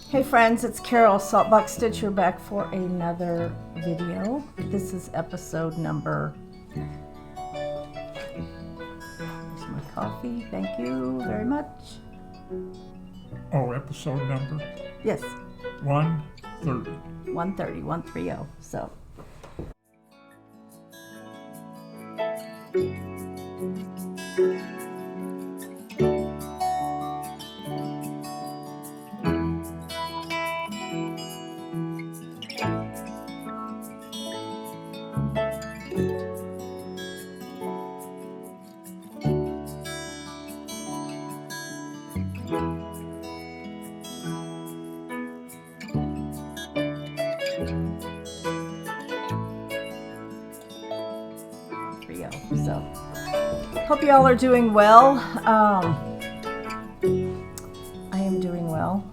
Hey friends, it's Carol, Saltbox Stitcher, back for another video. This is episode number... Here's my coffee, thank you very much. Oh, episode number? Yes. 130. 130, so. So, hope you all are doing well. I am doing well.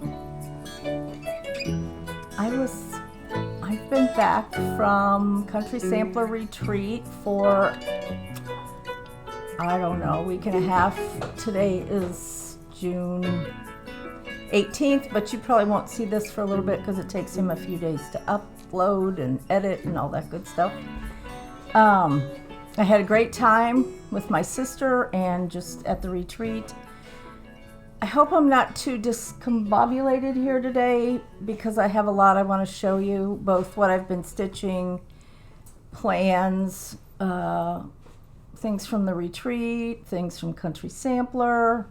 I've been back from Country Sampler Retreat for, I don't know, a week and a half. Today is June 18th, but you probably won't see this for a little bit because it takes him a few days to upload and edit and all that good stuff. I had a great time with my sister and just at the retreat. I hope I'm not too discombobulated here today because I have a lot I want to show you, both what I've been stitching, plans, things from the retreat, things from Country Sampler.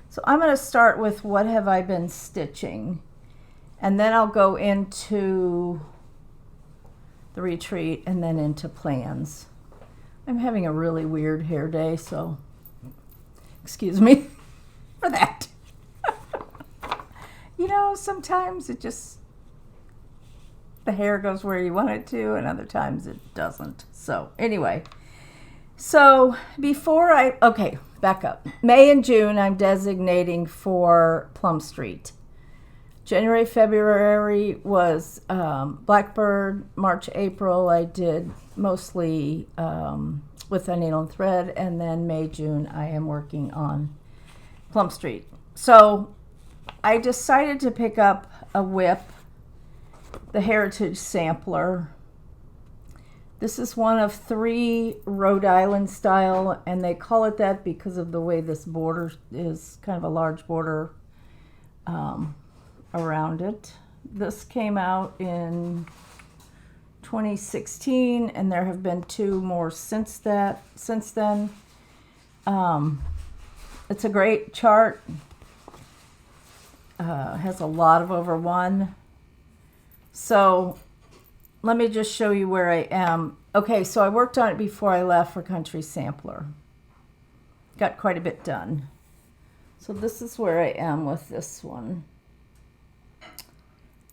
So I'm going to start with what have I been stitching, and then I'll go into the retreat and then into plans. I'm having a really weird hair day, so excuse me for that. You know, sometimes it just, the hair goes where you want it to, and other times it doesn't. So anyway, so okay, back up. May and June I'm designating for Plum Street. January, February was Blackbird. March, April I did mostly with a needle and thread, and then May, June I am working on Plum Street. So I decided to pick up a whip, the Heritage Sampler. This is one of 3 Rhode Island style, and they call it that because of the way this border is, kind of a large border around it. This came out in 2016, and there have been 2 more since then. It's a great chart. Has a lot of over 1. So let me just show you where I am. Okay, so I worked on it before I left for Country Sampler. Got quite a bit done. So this is where I am with this one.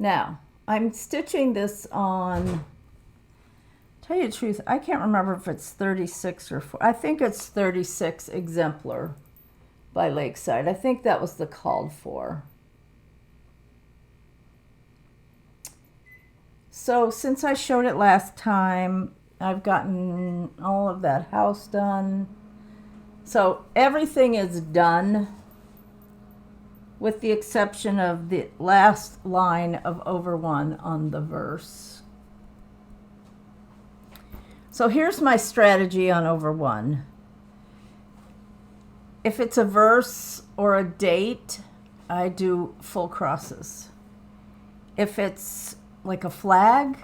Now, I'm stitching this on, tell you the truth, I can't remember if it's 36 or 4. I think it's 36 Exemplar by Lakeside. I think that was the called for. So since I showed it last time, I've gotten all of that house done. So everything is done, with the exception of the last line of over 1 on the verse. So here's my strategy on over 1. If it's a verse or a date, I do full crosses. If it's like a flag,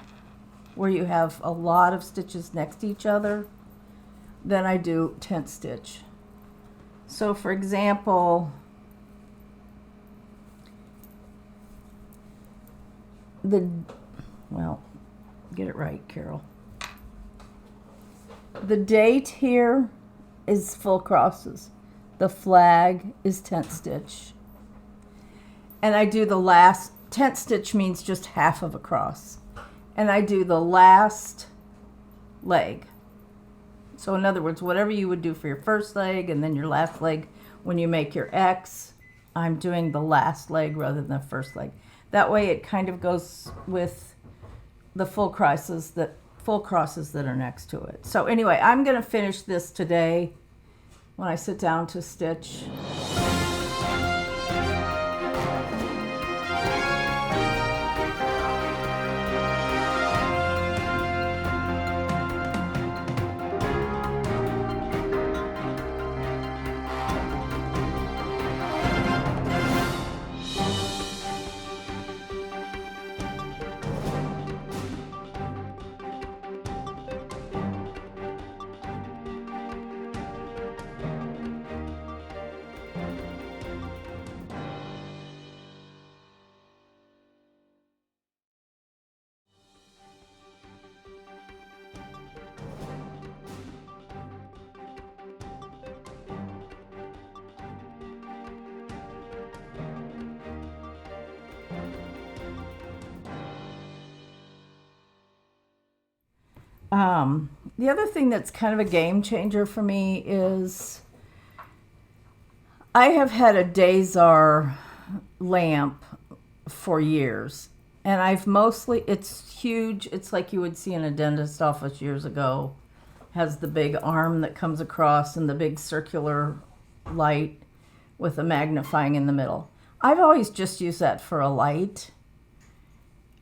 where you have a lot of stitches next to each other, then I do tent stitch. So for example, get it right, Carol. The date here is full crosses. The flag is tent stitch. And I do the last, tent stitch means just half of a cross. and I do the last leg. So in other words, whatever you would do for your first leg and then your last leg when you make your X, I'm doing the last leg rather than the first leg. That way it kind of goes with the full crosses that are next to it. So anyway, I'm going to finish this today when I sit down to stitch. The other thing that's kind of a game changer for me is I have had a Dazar lamp for years, and it's huge. It's like you would see in a dentist office years ago. Has the big arm that comes across and the big circular light with a magnifying in the middle. I've always just used that for a light,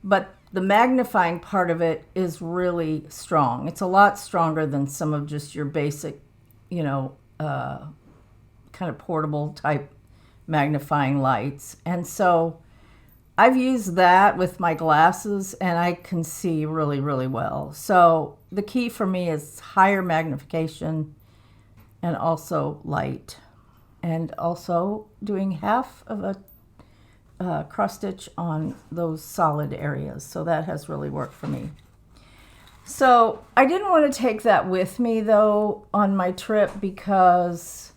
but the magnifying part of it is really strong. It's a lot stronger than some of just your basic, kind of portable type magnifying lights. And so I've used that with my glasses and I can see really, really well. So the key for me is higher magnification and also light. And also doing half of a cross stitch on those solid areas. So that has really worked for me. So I didn't want to take that with me though on my trip because,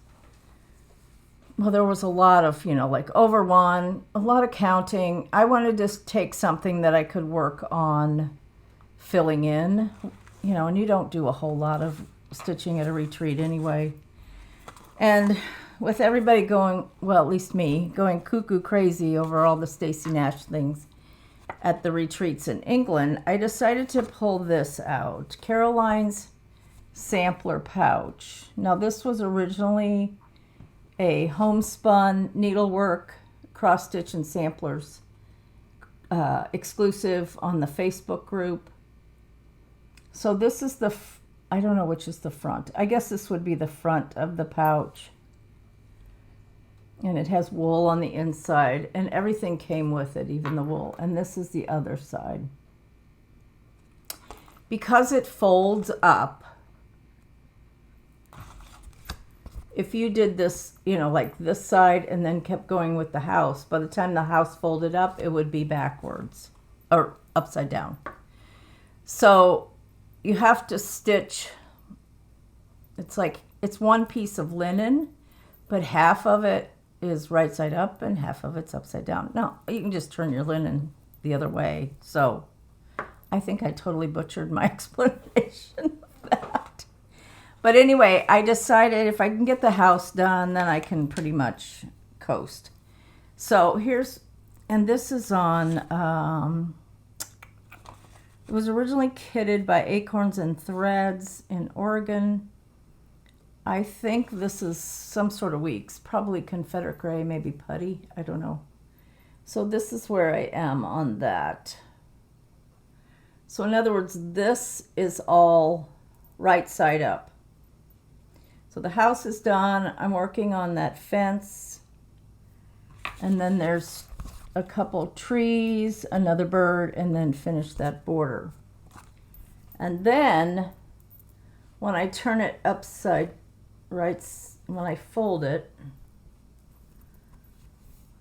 well, there was a lot of, like over one, a lot of counting. I wanted to take something that I could work on filling in, and you don't do a whole lot of stitching at a retreat anyway. And with everybody going, well, at least me, going cuckoo crazy over all the Stacey Nash things at the retreats in England, I decided to pull this out. Caroline's sampler pouch. Now, this was originally a homespun needlework cross stitch and samplers exclusive on the Facebook group. So this is I don't know which is the front. I guess this would be the front of the pouch. And it has wool on the inside, and everything came with it, even the wool. And this is the other side. Because it folds up, if you did this, like this side and then kept going with the house, by the time the house folded up, it would be backwards or upside down. So you have to stitch, it's one piece of linen, but half of it is right side up and half of it's upside down. No, you can just turn your linen the other way. So I think I totally butchered my explanation of that. But anyway, I decided if I can get the house done, then I can pretty much coast. So this is on, it was originally kitted by Acorns and Threads in Oregon. I think this is some sort of weeks, probably Confederate Gray, maybe putty, I don't know. So this is where I am on that. So in other words, this is all right side up. So the house is done. I'm working on that fence. And then there's a couple trees, another bird, and then finish that border. And then when I turn it when I fold it,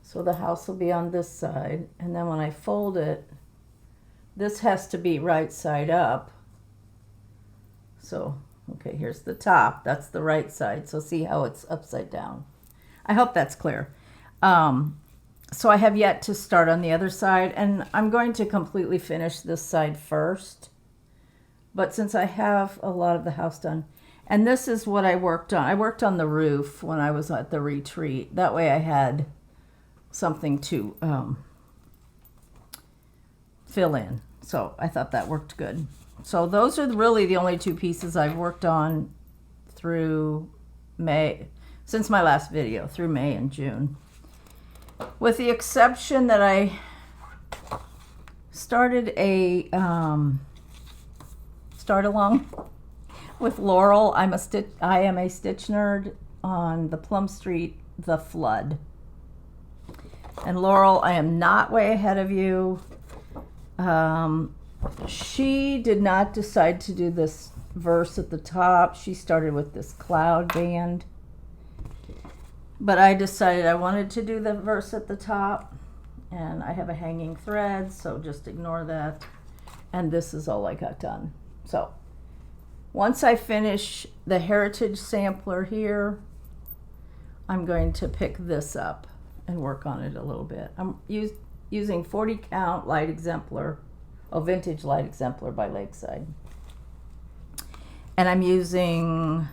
so the house will be on this side, and then when I fold it, this has to be right side up. So, okay, here's the top, that's the right side, so see how it's upside down. I hope that's clear. So I have yet to start on the other side, and I'm going to completely finish this side first. But since I have a lot of the house done, and this is what I worked on. I worked on the roof when I was at the retreat. That way I had something to fill in. So I thought that worked good. So those are really the only two pieces I've worked on through May, since my last video, through May and June. With the exception that I started a start along with Laurel. I am a stitch nerd on the Plum Street The Flood. And Laurel, I am not way ahead of you. She did not decide to do this verse at the top. She started with this cloud band. But I decided I wanted to do the verse at the top. And I have a hanging thread, so just ignore that. And this is all I got done. So once I finish the Heritage sampler here, I'm going to pick this up and work on it a little bit. I'm using 40 count light exemplar, vintage light exemplar by Lakeside. And I'm using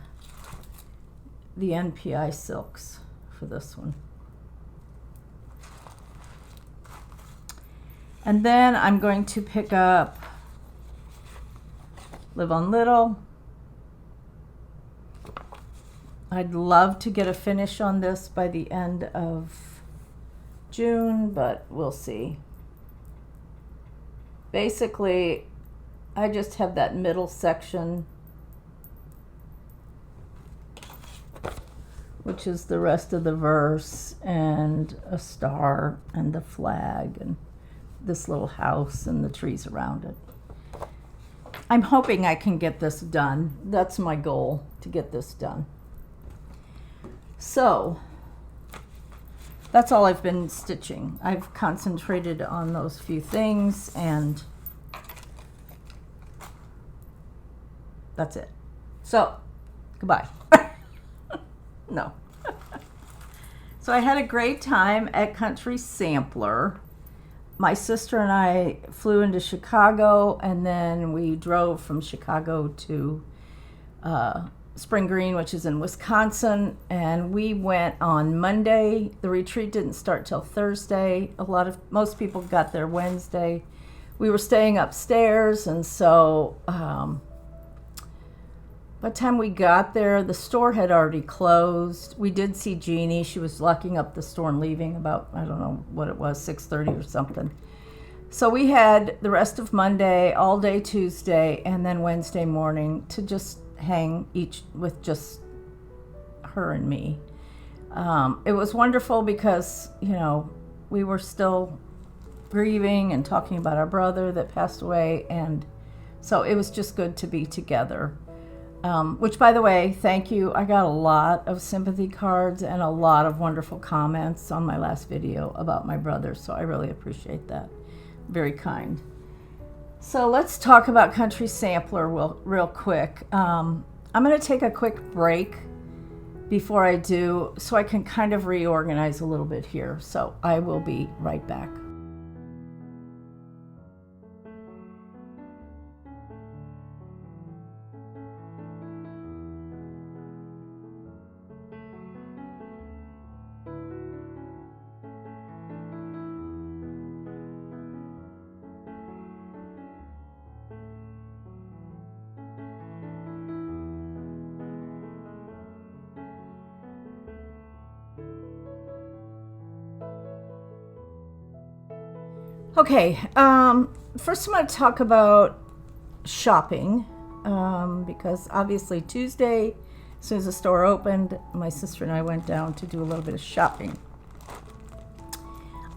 the NPI silks for this one. And then I'm going to pick up Live on Little. I'd love to get a finish on this by the end of June, but we'll see. Basically, I just have that middle section, which is the rest of the verse, and a star, and the flag, and this little house, and the trees around it. I'm hoping I can get this done. That's my goal, to get this done. So, that's all I've been stitching. I've concentrated on those few things, and that's it. So, goodbye. No. So I had a great time at Country Sampler. My sister and I flew into Chicago, and then we drove from Chicago to Spring Green, which is in Wisconsin, and we went on Monday. The retreat didn't start till Thursday. Most people got there Wednesday. We were staying upstairs, and so by the time we got there, the store had already closed. We did see Jeannie. She was locking up the store and leaving about, I don't know what it was, 6:30 or something. So we had the rest of Monday, all day Tuesday, and then Wednesday morning to just hang each with just her and me. It was wonderful because, we were still grieving and talking about our brother that passed away, and so it was just good to be together. Which, by the way, thank you. I got a lot of sympathy cards and a lot of wonderful comments on my last video about my brother, so I really appreciate that. Very kind. So let's talk about Country Sampler real quick. I'm going to take a quick break before I do, so I can kind of reorganize a little bit here. So I will be right back. Okay, first I'm going to talk about shopping, because obviously Tuesday, as soon as the store opened, my sister and I went down to do a little bit of shopping.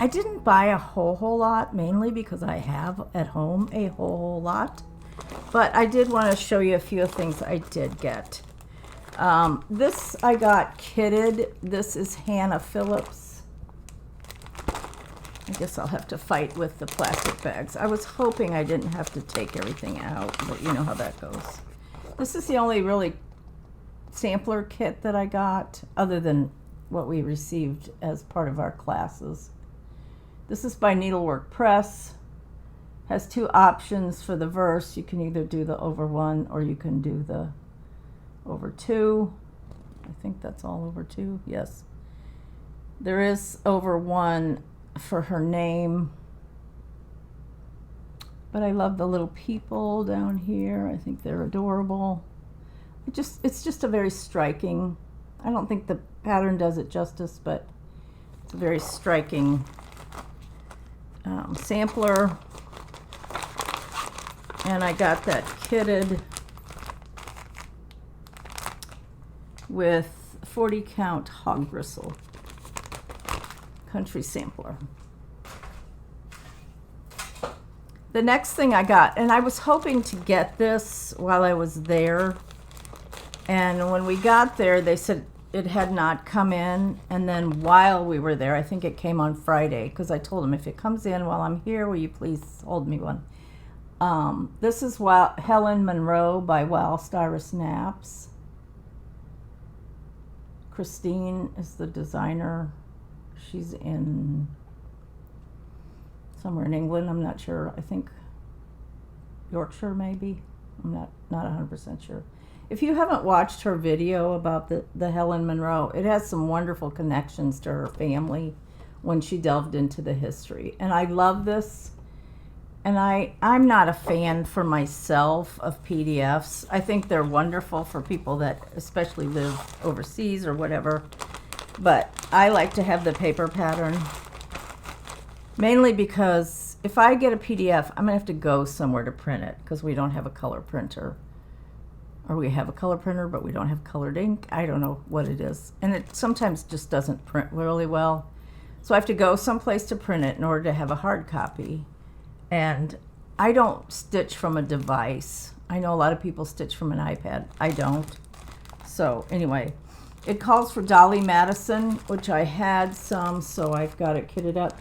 I didn't buy a whole lot, mainly because I have at home a whole lot, but I did want to show you a few things I did get. This I got kitted. This is Hannah Phillips. I guess I'll have to fight with the plastic bags. I was hoping I didn't have to take everything out, but you know how that goes. This is the only really sampler kit that I got, other than what we received as part of our classes. This is by Needlework Press. Has two options for the verse. You can either do the over 1 or you can do the over 2. I think that's all over 2. Yes. There is over 1 for her name. But I love the little people down here. I think they're adorable. It's just a very striking, I don't think the pattern does it justice, but it's a very striking sampler. And I got that kitted with 40 count hog gristle country sampler. The next thing I got, and I was hoping to get this while I was there, and when we got there they said it had not come in, and then while we were there, I think it came on Friday, because I told them if it comes in while I'm here, will you please hold me one. This is Helen Monroe by Wild Styrus Naps. Christine is the designer. She's in somewhere in England, I'm not sure. I think Yorkshire maybe. I'm not 100% sure. If you haven't watched her video about the Helen Monroe, it has some wonderful connections to her family when she delved into the history. And I love this. And I'm not a fan for myself of PDFs. I think they're wonderful for people that especially live overseas or whatever. But I like to have the paper pattern. Mainly because if I get a PDF, I'm going to have to go somewhere to print it because we don't have a color printer. Or we have a color printer, but we don't have colored ink. I don't know what it is. And it sometimes just doesn't print really well. So I have to go someplace to print it in order to have a hard copy. And I don't stitch from a device. I know a lot of people stitch from an iPad. I don't. So anyway, it calls for Dolly Madison, which I had some, so I've got it kitted up.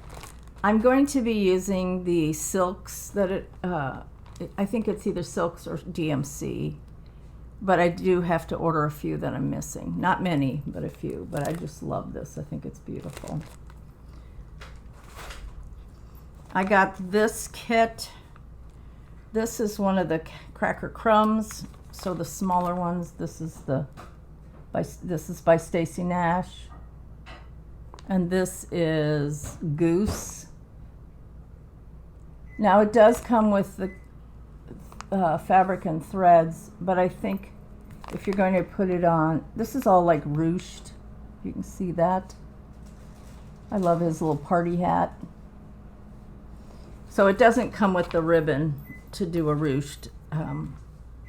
I'm going to be using the silks that I think it's either silks or DMC. But I do have to order a few that I'm missing. Not many, but a few. But I just love this. I think it's beautiful. I got this kit. This is one of the Cracker Crumbs. So the smaller ones. This is by Stacy Nash. And this is Goose. Now it does come with the fabric and threads, but I think if you're going to put it on, this is all like ruched. You can see that. I love his little party hat. So it doesn't come with the ribbon to do a ruched.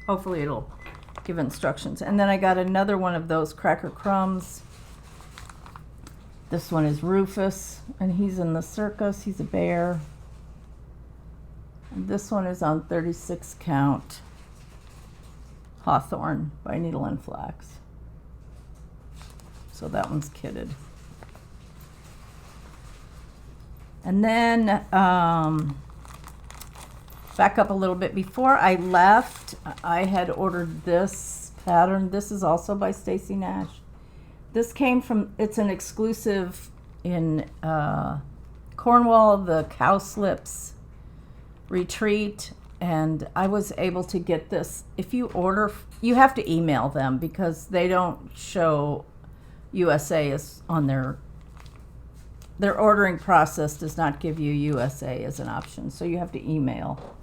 Hopefully it'll give instructions. And then I got another one of those Cracker Crumbs. This one is Rufus, and he's in the circus. He's a bear. And this one is on 36 count Hawthorne by Needle and Flax. So that one's kitted. And then back up a little bit. Before I left, I had ordered this pattern. This is also by Stacy Nash. This came from, it's an exclusive in Cornwall, the Cowslips Retreat, and I was able to get this. If you order, you have to email them because they don't show USA as on their ordering process does not give you USA as an option, so you have to email.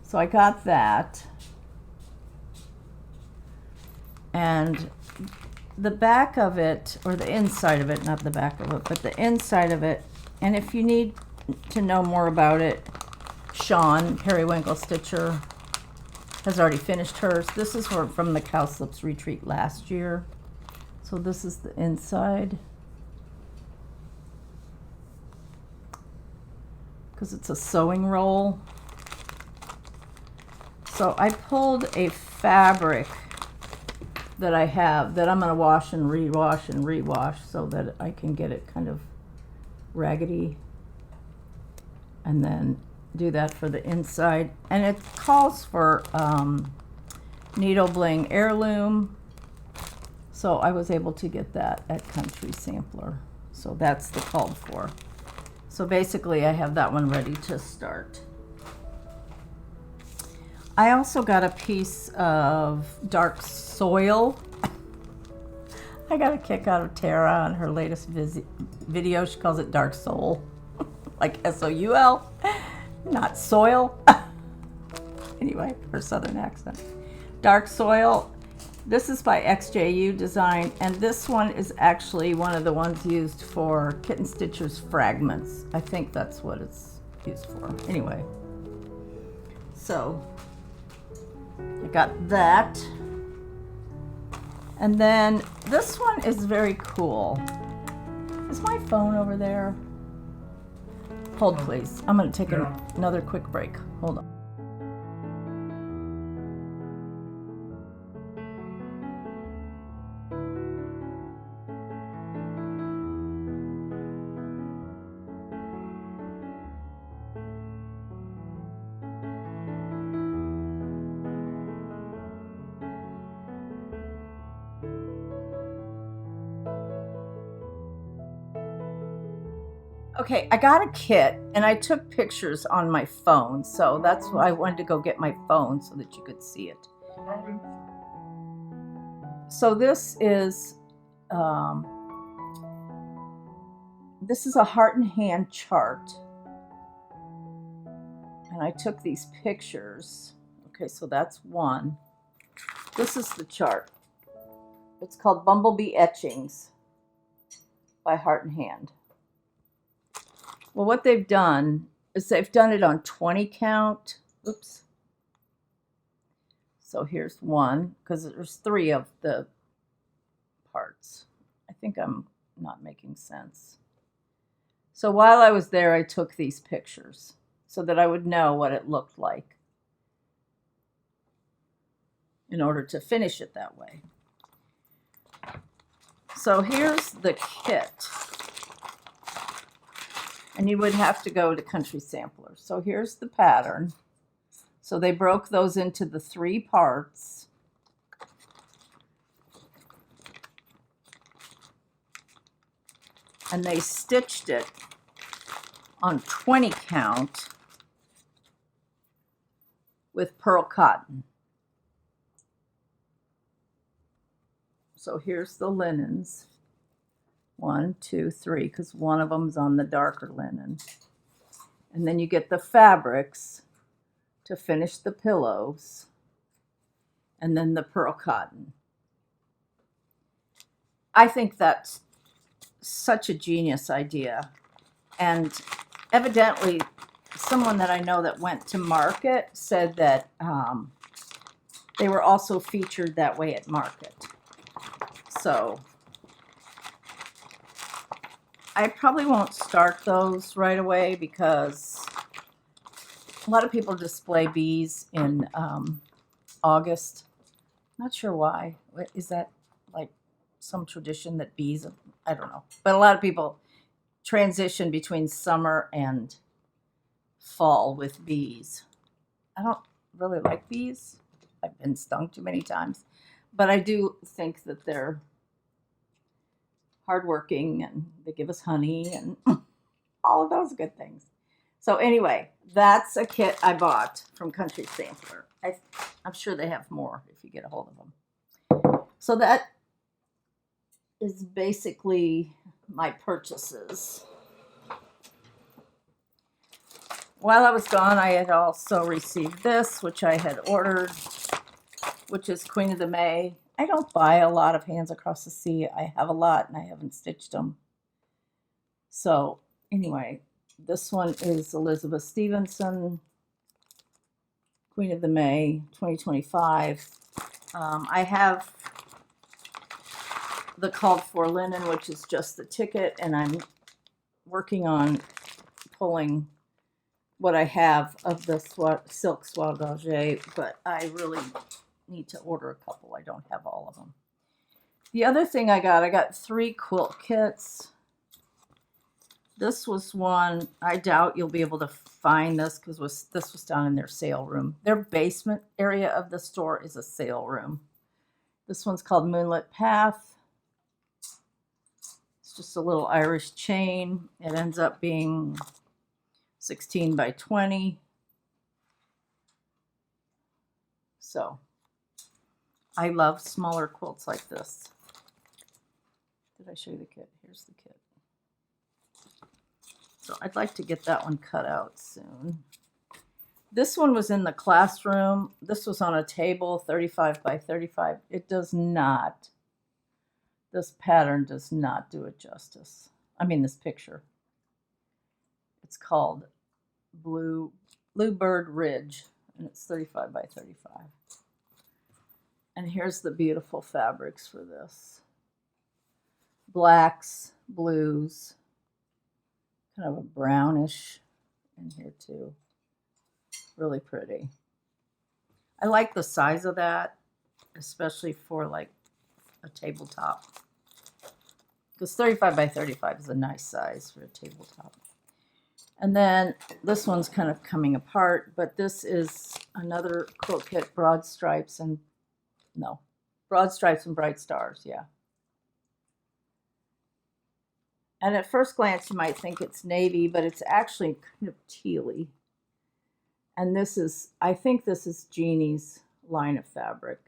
So I got that, and the back of it, or the inside of it, not the back of it, but the inside of it, and if you need to know more about it, Sean, Periwinkle Stitcher, has already finished hers. This is from the Cowslips Retreat last year. So this is the inside. Because it's a sewing roll. So I pulled a fabric that I have that I'm going to wash and rewash so that I can get it kind of raggedy. And then do that for the inside. And it calls for Needle Bling Heirloom. So I was able to get that at Country Sampler. So that's the called for. So basically I have that one ready to start. I also got a piece of dark soil. I got a kick out of Tara on her latest video. She calls it dark soul, like S-O-U-L, not soil. Anyway, her southern accent. Dark soil. This is by XJU Design, and this one is actually one of the ones used for Kitten Stitcher's fragments. I think that's what it's used for. Anyway, so I got that. And then this one is very cool. Is my phone over there? Hold, please. I'm going to take another quick break. Hold on. Okay, I got a kit and I took pictures on my phone, so that's why I wanted to go get my phone so that you could see it. So this is a heart and hand chart, and I took these pictures. Okay, so that's one. This is the chart. It's called Bumblebee Etchings by Heart and Hand. Well, what they've done is they've done it on 20 count. Oops. So here's one, because there's 3 of the parts. I think I'm not making sense. So while I was there, I took these pictures so that I would know what it looked like in order to finish it that way. So here's the kit. And you would have to go to Country Sampler. So here's the pattern. So they broke those into the 3 parts. And they stitched it on 20 count with pearl cotton. So here's the linens. 1, 2, 3, because one of them's on the darker linen. And then you get the fabrics to finish the pillows, and then the pearl cotton. I think that's such a genius idea. And evidently, someone that I know that went to market said that they were also featured that way at market. So I probably won't start those right away because a lot of people display bees in August. Not sure why. Is that like some tradition that bees, I don't know. But a lot of people transition between summer and fall with bees. I don't really like bees. I've been stung too many times. But I do think that they're hardworking and they give us honey and all of those good things. So anyway, that's a kit I bought from Country Sampler. I'm sure they have more if you get a hold of them. So that is basically my purchases. While I was gone, I had also received this, which I had ordered, which is Queen of the May. I don't buy a lot of Hands Across the Sea. I have a lot and I haven't stitched them. So anyway, this one is Elizabeth Stevenson, Queen of the May, 2025. I have the called for linen, which is just the ticket, and I'm working on pulling what I have of the silk soie, but I really need to order a couple. I don't have all of them. The other thing I got 3 quilt kits. This was one, I doubt you'll be able to find this because this was down in their sale room. Their basement area of the store is a sale room. This one's called Moonlit Path. It's just a little Irish chain. It ends up being 16 by 20. So I love smaller quilts like this. Did I show you the kit? Here's the kit. So I'd like to get that one cut out soon. This one was in the classroom. This was on a table, 35 by 35. It does not, this pattern does not do it justice. I mean, this picture. It's called Bluebird Ridge, and it's 35 by 35. And here's the beautiful fabrics for this. Blacks, blues, kind of a brownish in here too. Really pretty. I like the size of that, especially for like a tabletop. Because 35 by 35 is a nice size for a tabletop. And then this one's kind of coming apart, but this is another quilt kit, broad stripes and bright stars, yeah. And at first glance, you might think it's navy, but it's actually kind of tealy. And this is, I think this is Jeannie's line of fabric.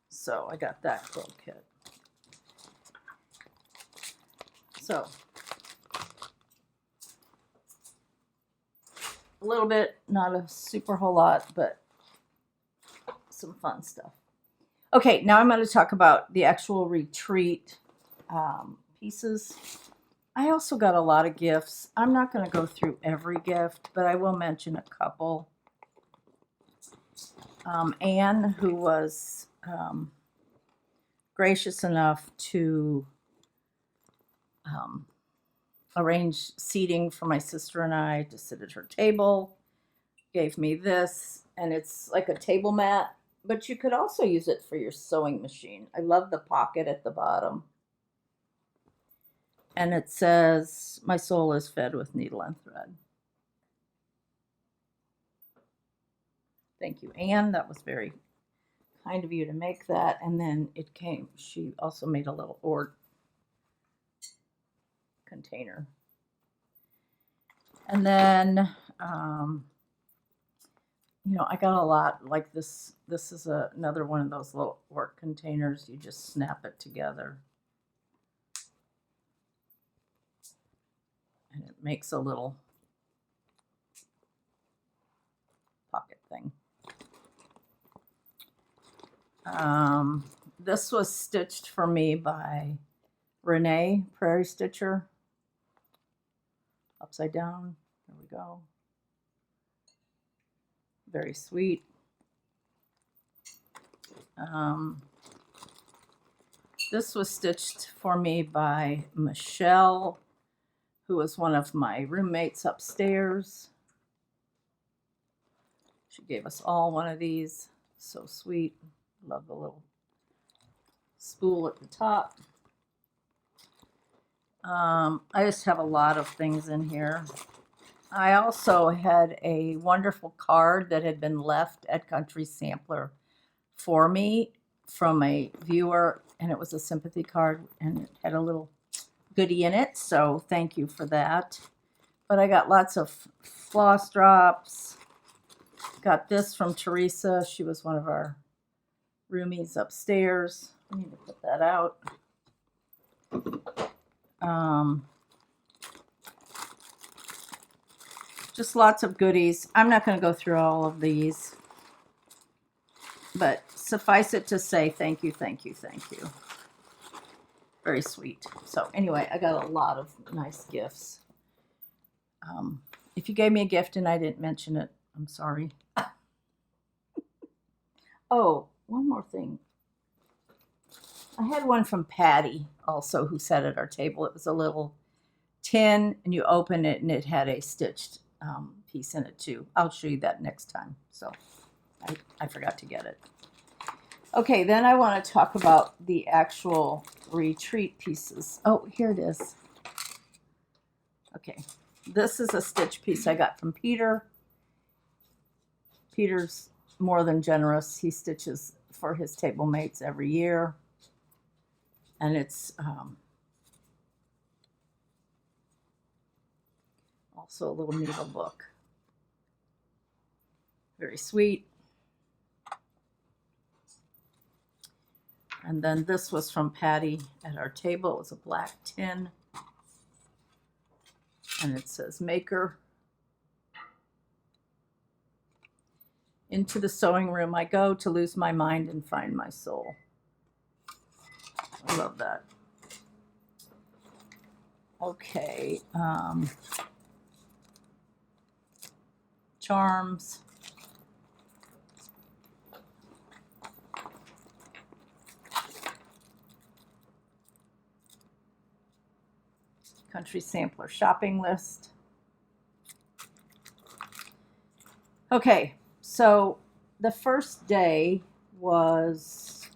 So I got that quilt kit. So a little bit, not a super whole lot, but some fun stuff. Okay, now I'm going to talk about the actual retreat pieces. I also got a lot of gifts. I'm not going to go through every gift, but I will mention a couple. Anne, who was gracious enough to arrange seating for my sister and I to sit at her table, gave me this, and it's like a table mat, but you could also use it for your sewing machine. I love the pocket at the bottom. And it says, "My soul is fed with needle and thread." Thank you, Anne. That was very kind of you to make that. And then it came, she also made a little container. And then, I got a lot like this. This is another one of those little work containers. You just snap it together. And it makes a little pocket thing. This was stitched for me by Renee, Prairie Stitcher. Upside down. There we go. Very sweet. This was stitched for me by Michelle, who was one of my roommates upstairs. She gave us all one of these. So sweet. Love the little spool at the top. I just have a lot of things in here. I also had a wonderful card that had been left at Country Sampler for me from a viewer, and it was a sympathy card, and it had a little goodie in it, so thank you for that. But I got lots of floss drops. Got this from Teresa. She was one of our roomies upstairs. I need to put that out. Just lots of goodies. I'm not going to go through all of these, but suffice it to say thank you, thank you, thank you. Very sweet. So anyway, I got a lot of nice gifts. If you gave me a gift and I didn't mention it, I'm sorry. Oh, one more thing. I had one from Patty also, who sat at our table. It was a little tin, and you open it, and it had a stitched piece in it too. I'll show you that next time. So I forgot to get it. Okay, then I want to talk about the actual retreat pieces. Oh, here it is. Okay, this is a stitch piece I got from Peter. Peter's more than generous. He stitches for his table mates every year. And it's also a little needle book. Very sweet. And then this was from Patty at our table. It was a black tin. And it says maker. Into the sewing room I go to lose my mind and find my soul. I love that. Okay. Charms. Country sampler shopping list. Okay, so the first day was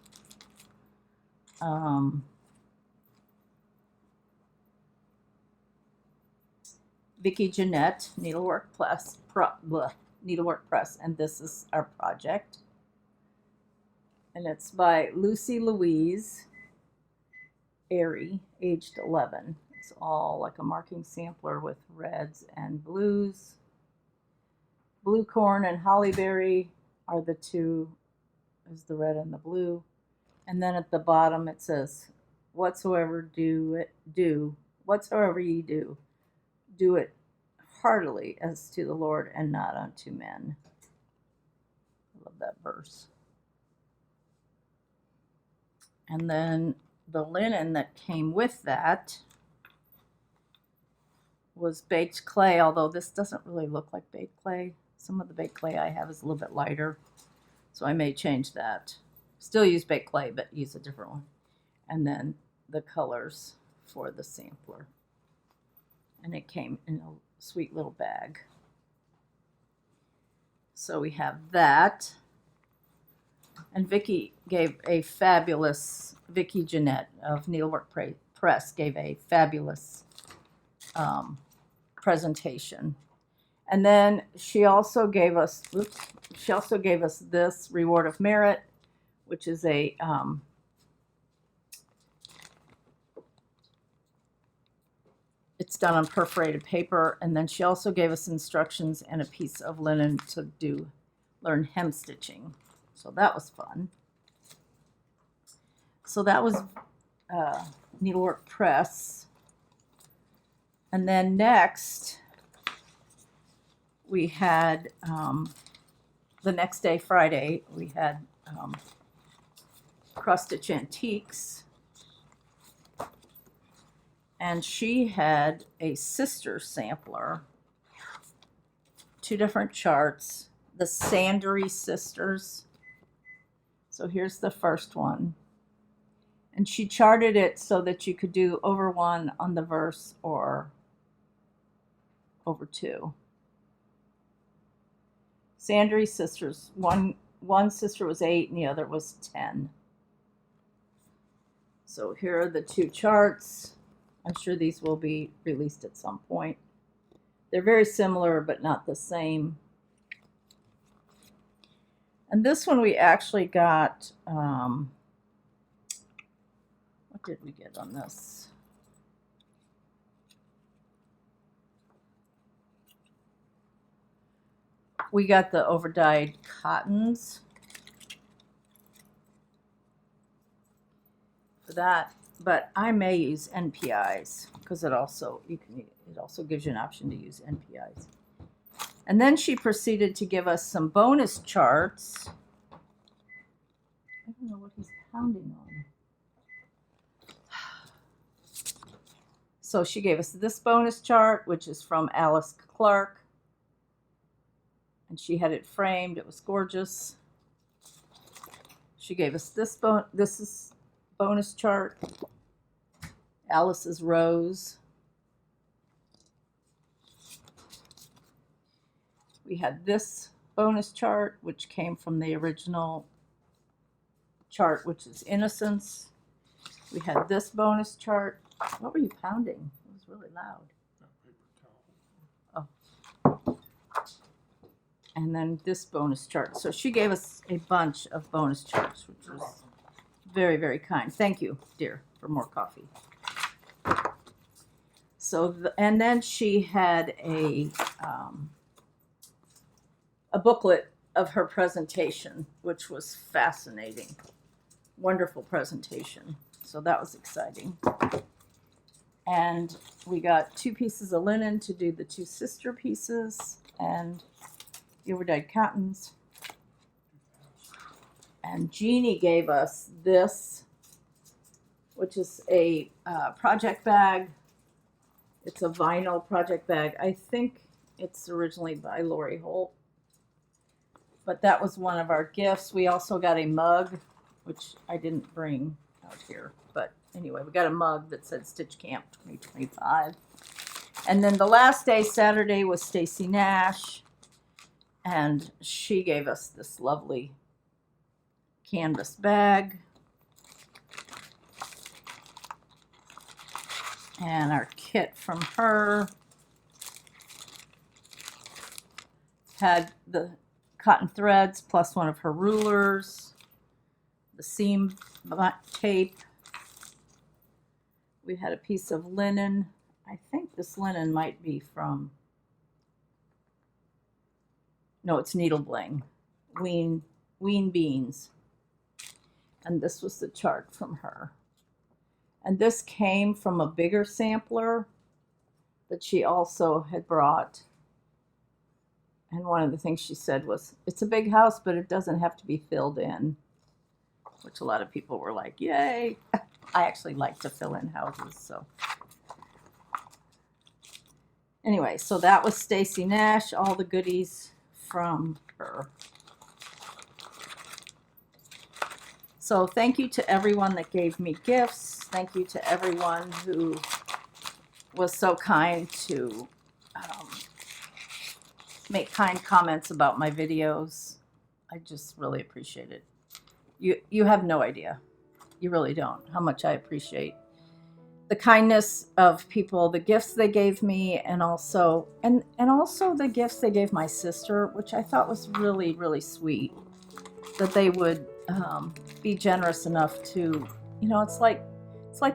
Vicki Jeanette, Needlework Press, and this is our project. And it's by Lucy Louise Airy, aged 11. It's all like a marking sampler with reds and blues. Blue corn and hollyberry are the two, is the red and the blue. And then at the bottom it says, whatsoever you do, do it heartily as to the Lord and not unto men. I love that verse. And then the linen that came with that was baked clay, although this doesn't really look like baked clay. Some of the baked clay I have is a little bit lighter, so I may change that. Still use baked clay, but use a different one. And then the colors for the sampler. And it came in a sweet little bag. So we have that. And Vicki gave a fabulous, Vicki Jeanette of Needlework Press gave a fabulous presentation. And then she also gave us, this Reward of Merit, which is a it's done on perforated paper. And then she also gave us instructions and a piece of linen to learn hem stitching. So that was fun. So that was Needlework Press. And then next, we had, the next day, Friday, we had Cross Stitch Antiques. And she had a sister sampler, 2 different charts, the Sandery Sisters. So here's the first one. And she charted it so that you could do over 1 on the verse or over 2. Sandery Sisters, one sister was 8 and the other was 10. So here are the 2 charts. I'm sure these will be released at some point. They're very similar, but not the same. And this one we actually got, what did we get on this? We got the overdyed cottons for that, but I may use NPIs because it also gives you an option to use NPIs. And then she proceeded to give us some bonus charts. I don't know what he's pounding on. So she gave us this bonus chart, which is from Alice Clark. And she had it framed. It was gorgeous. She gave us this is bonus chart. Alice's Rose. We had this bonus chart, which came from the original chart, which is Innocence. We had this bonus chart. What were you pounding? It was really loud. Oh. And then this bonus chart. So she gave us a bunch of bonus charts, which was very, very kind. Thank you, dear. for more coffee. So, and then she had a booklet of her presentation, which was fascinating. Wonderful presentation. So that was exciting. And we got 2 pieces of linen to do the 2 sister pieces and the overdyed cottons. And Jeannie gave us this, which is a project bag. It's a vinyl project bag. I think it's originally by Lori Holt. But that was one of our gifts. We also got a mug, which I didn't bring out here. But anyway, we got a mug that said Stitch Camp 2025. And then the last day, Saturday, was Stacy Nash. And she gave us this lovely canvas bag. And our kit from her had the cotton threads plus one of her rulers, the seam tape. We had a piece of linen. I think this linen might be from, no, it's needle bling, Ween Beans. And this was the chart from her. And this came from a bigger sampler that she also had brought. And one of the things she said was, it's a big house, but it doesn't have to be filled in, which a lot of people were like, yay. I actually like to fill in houses, so. Anyway, so that was Stacy Nash, all the goodies from her. So thank you to everyone that gave me gifts. Thank you to everyone who was so kind to make kind comments about my videos. I just really appreciate it. You have no idea. You really don't, how much I appreciate the kindness of people, the gifts they gave me, and also also the gifts they gave my sister, which I thought was really, really sweet. That they would be generous enough to, it's like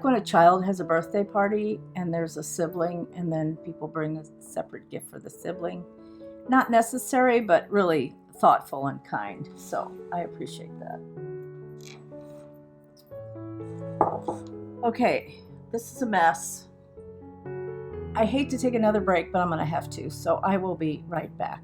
when a child has a birthday party and there's a sibling, and then people bring a separate gift for the sibling. Not necessary, but really thoughtful and kind. So I appreciate that. Okay, this is a mess. I hate to take another break, but I'm going to have to. So I will be right back.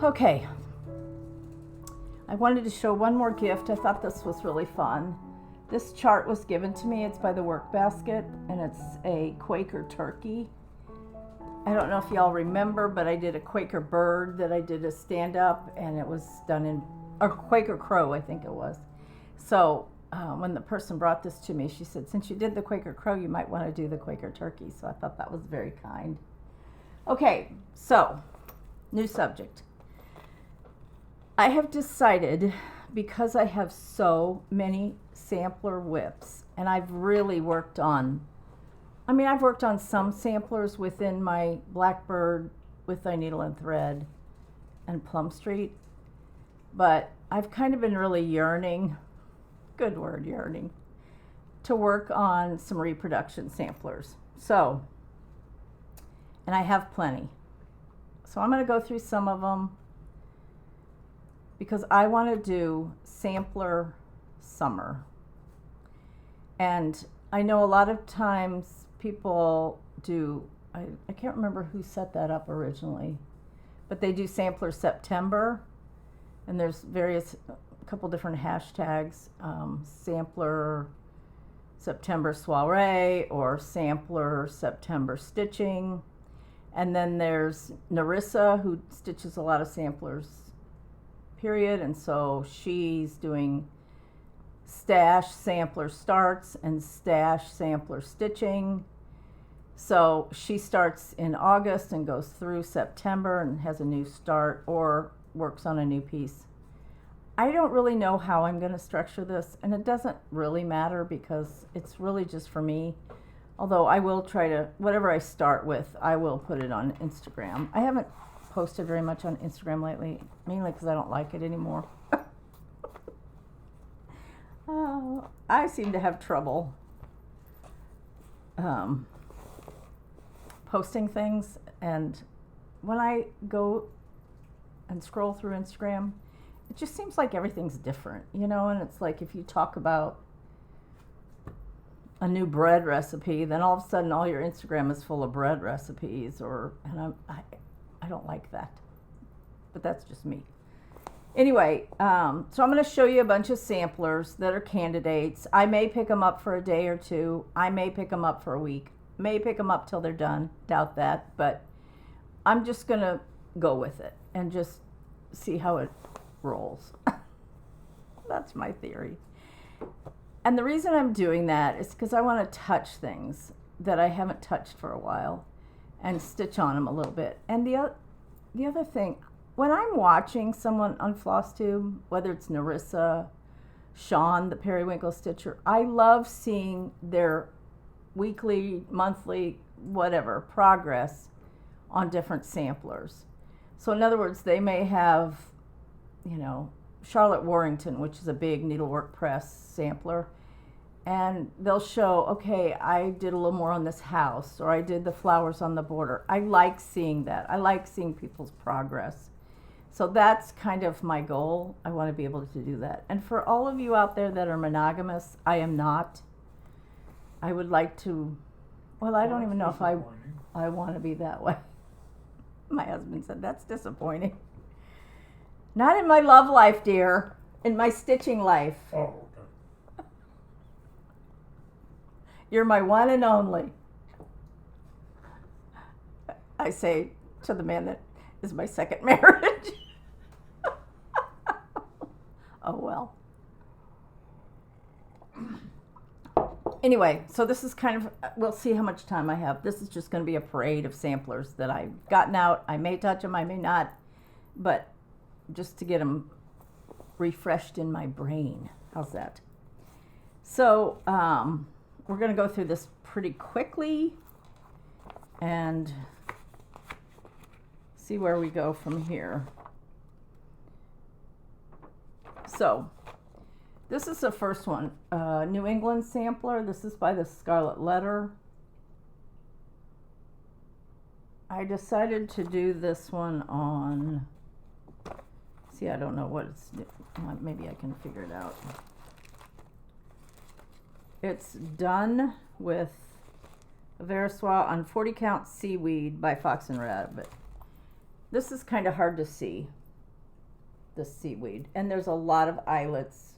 Okay, I wanted to show one more gift. I thought this was really fun. This chart was given to me. It's by the Work Basket, and it's a Quaker turkey. I don't know if y'all remember, but I did a Quaker bird that I did a stand-up, and it was done in, or Quaker crow, I think it was. So when the person brought this to me, she said, since you did the Quaker crow, you might want to do the Quaker turkey. So I thought that was very kind. Okay, so new subject. I have decided, because I have so many sampler whips, and I've really worked on, I've worked on some samplers within my Blackbird with Thy Needle and Thread and Plum Street, but I've kind of been really yearning, good word, yearning, to work on some reproduction samplers. So, and I have plenty. So I'm going to go through some of them, because I want to do sampler summer. And I know a lot of times people do, I can't remember who set that up originally, but they do sampler September, and there's a couple different hashtags, sampler September soiree or sampler September stitching. And then there's Narissa, who stitches a lot of samplers period, and so she's doing stash sampler starts and stash sampler stitching. So she starts in August and goes through September and has a new start or works on a new piece. I don't really know how I'm going to structure this, and it doesn't really matter because it's really just for me. Although I will try to, whatever I start with, I will put it on Instagram. I haven't posted very much on Instagram lately, mainly because I don't like it anymore. I seem to have trouble posting things, and when I go and scroll through Instagram, it just seems like everything's different, you know, and it's like if you talk about a new bread recipe, then all of a sudden all your Instagram is full of bread recipes, and I don't like that, but that's just me. Anyway, so I'm going to show you a bunch of samplers that are candidates. I may pick them up for a day or two. I may pick them up for a week. May pick them up till they're done. Doubt that, but I'm just going to go with it and just see how it rolls. That's my theory. And the reason I'm doing that is because I want to touch things that I haven't touched for a while and stitch on them a little bit. And the other thing, when I'm watching someone on FlossTube, whether it's Narissa, Sean, the Periwinkle Stitcher, I love seeing their weekly, monthly, whatever, progress on different samplers. So in other words, they may have, you know, Charlotte Warrington, which is a big needlework press sampler, and they'll show, okay, I did a little more on this house, or I did the flowers on the border. I like seeing that. I like seeing people's progress. So that's kind of my goal. I want to be able to do that. And for all of you out there that are monogamous, I am not. I would like to, well, I don't even know if I want to be that way. My husband said, that's disappointing. Not in my love life, dear. In my stitching life. Oh, okay. You're my one and only. I say to the man that is my second marriage. Oh, well. Anyway, so this is kind of, we'll see how much time I have. This is just going to be a parade of samplers that I've gotten out. I may touch them, I may not, but just to get them refreshed in my brain. How's that? So we're going to go through this pretty quickly and see where we go from here. So this is the first one, New England sampler. This is by the Scarlet Letter. I decided to do this one on, see, I don't know what it's, maybe I can figure it out. It's done with a Versoix on 40 count seaweed by Fox and Rabbit. This is kind of hard to see, this seaweed, and there's a lot of eyelets,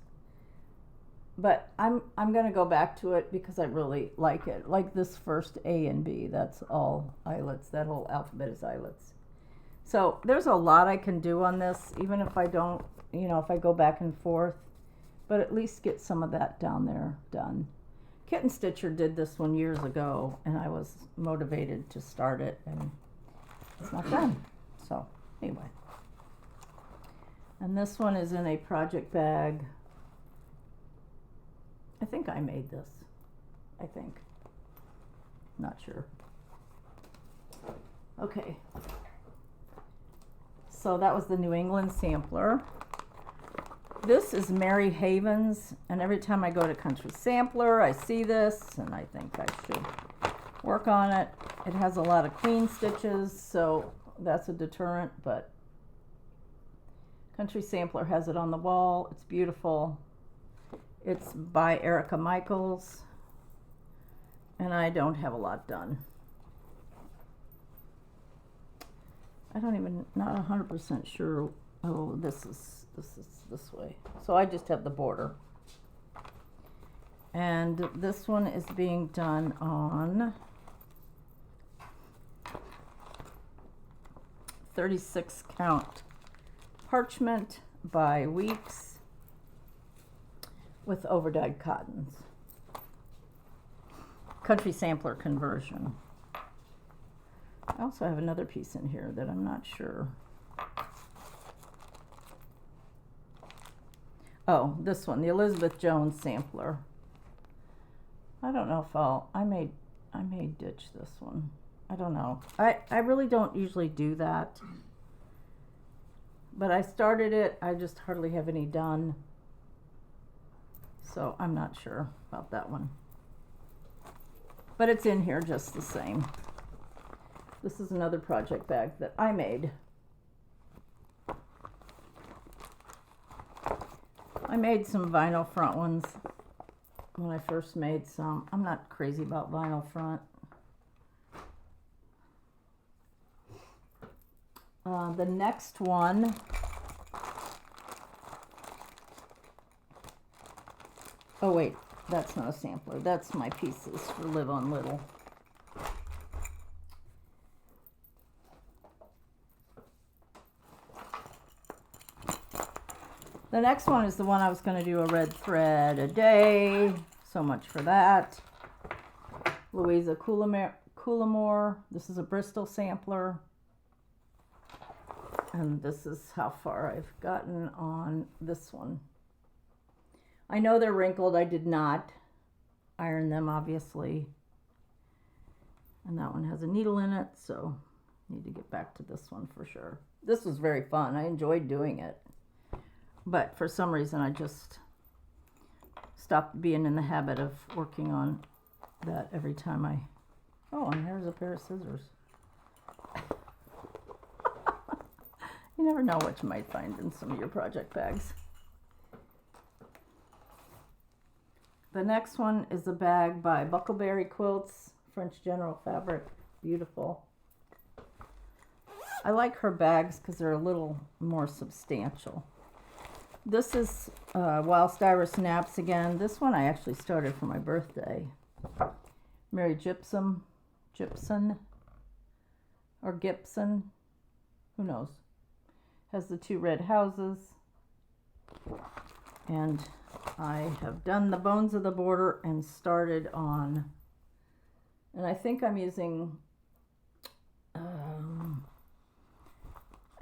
but I'm going to go back to it because I really like it. Like this first A and B, that's all eyelets. That whole alphabet is eyelets. So there's a lot I can do on this, even if I don't, you know, if I go back and forth, but at least get some of that down there done. Kitten Stitcher did this one years ago, and I was motivated to start it, and it's not done. So anyway. And this one is in a project bag. I think I made this. I think. Not sure. Okay. So that was the New England sampler. This is Mary Haven's, and every time I go to Country Sampler, I see this, and I think I should work on it. It has a lot of queen stitches, so that's a deterrent, but Country Sampler has it on the wall. It's beautiful. It's by Erica Michaels, and I don't have a lot done. I don't even, not 100% sure. Oh, this is this way. So I just have the border. And this one is being done on 36 count parchment. by Weeks with overdyed cottons. Country sampler conversion. I also have another piece in here that I'm not sure. Oh, this one, the Elizabeth Jones sampler. I don't know if I may ditch this one. I don't know. I really don't usually do that. But I started it, I just hardly have any done. So I'm not sure about that one. But it's in here just the same. This is another project bag that I made. I made some vinyl front ones when I first made some. I'm not crazy about vinyl front. The next one oh wait, that's not a sampler. That's my pieces for Live on Little. The next one is the one I was going to do a red thread a day. So much for that. Louisa Coulamore. This is a Bristol sampler. And this is how far I've gotten on this one. I know they're wrinkled. I did not iron them, obviously. And that one has a needle in it, so need to get back to this one for sure. This was very fun. I enjoyed doing it. But for some reason, I just stopped being in the habit of working on that every time I... Oh, and here's a pair of scissors. You never know what you might find in some of your project bags. The next one is a bag by Buckleberry Quilts, French General Fabric. Beautiful. I like her bags because they're a little more substantial. This is Whilst Iris Naps again. This one I actually started for my birthday. Mary Gibson, or Gibson, who knows. Has the two red houses. And I have done the bones of the border and started on, and I think I'm using, I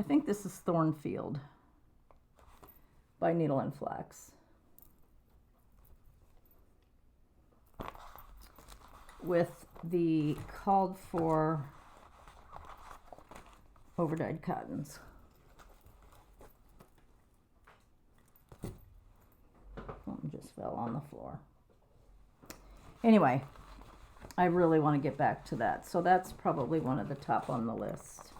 think this is Thornfield by Needle and Flax. With the called for overdyed cottons. Something just fell on the floor. Anyway, I really want to get back to that. So that's probably one of the top on the list.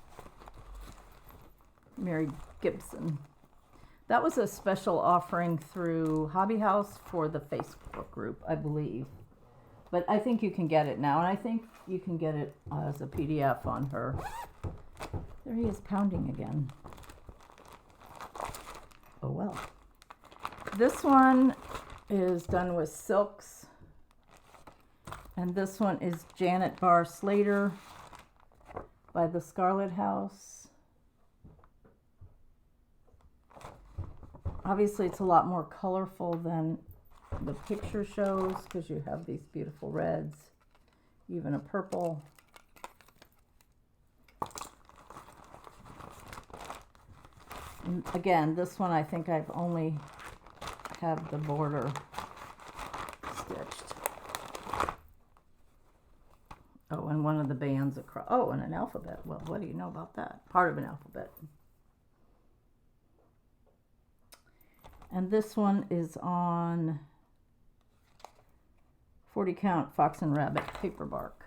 Mary Gibson. That was a special offering through Hobby House for the Facebook group, I believe. But I think you can get it now, and I think you can get it as a PDF on her. There he is pounding again. Oh well. This one is done with silks, and this one is Janet Barr Slater by the Scarlet House. Obviously it's a lot more colorful than the picture shows because you have these beautiful reds, even a purple. And again, this one I think I've only have the border stitched. Oh, and one of the bands across. Oh, and an alphabet. Well, what do you know about that? Part of an alphabet. And this one is on 40 count Fox and Rabbit paper bark.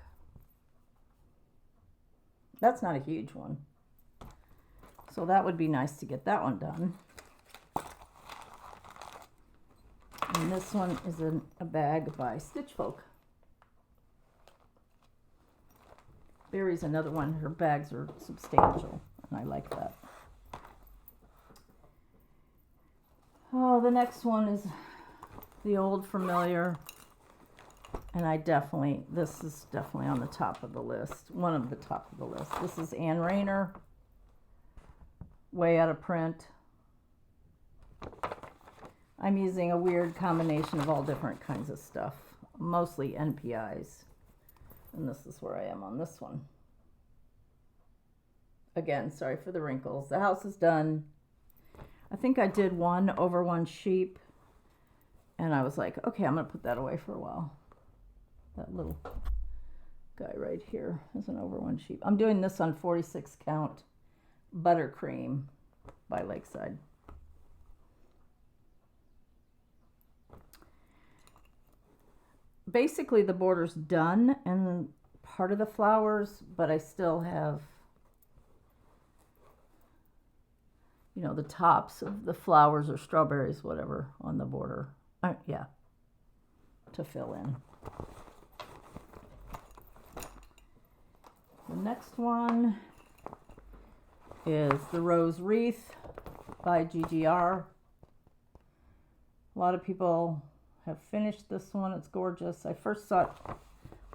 That's not a huge one. So that would be nice to get that one done. And this one is a bag by Stitch Folk. Barry's another one. Her bags are substantial, and I like that. Oh, the next one is the old familiar, and this is definitely on the top of the list. One of the top of the list. This is Ann Rayner, way out of print. I'm using a weird combination of all different kinds of stuff, mostly NPIs. And this is where I am on this one. Again, sorry for the wrinkles. The house is done. I think I did one over one sheep. And I was like, okay, I'm going to put that away for a while. That little guy right here is an over one sheep. I'm doing this on 46 count buttercream by Lakeside. Basically the border's done and part of the flowers, but I still have, you know, the tops of the flowers or strawberries, whatever, on the border. Yeah, to fill in. The next one is the Rose Wreath by GGR. A lot of people have finished this one. It's gorgeous. I first saw it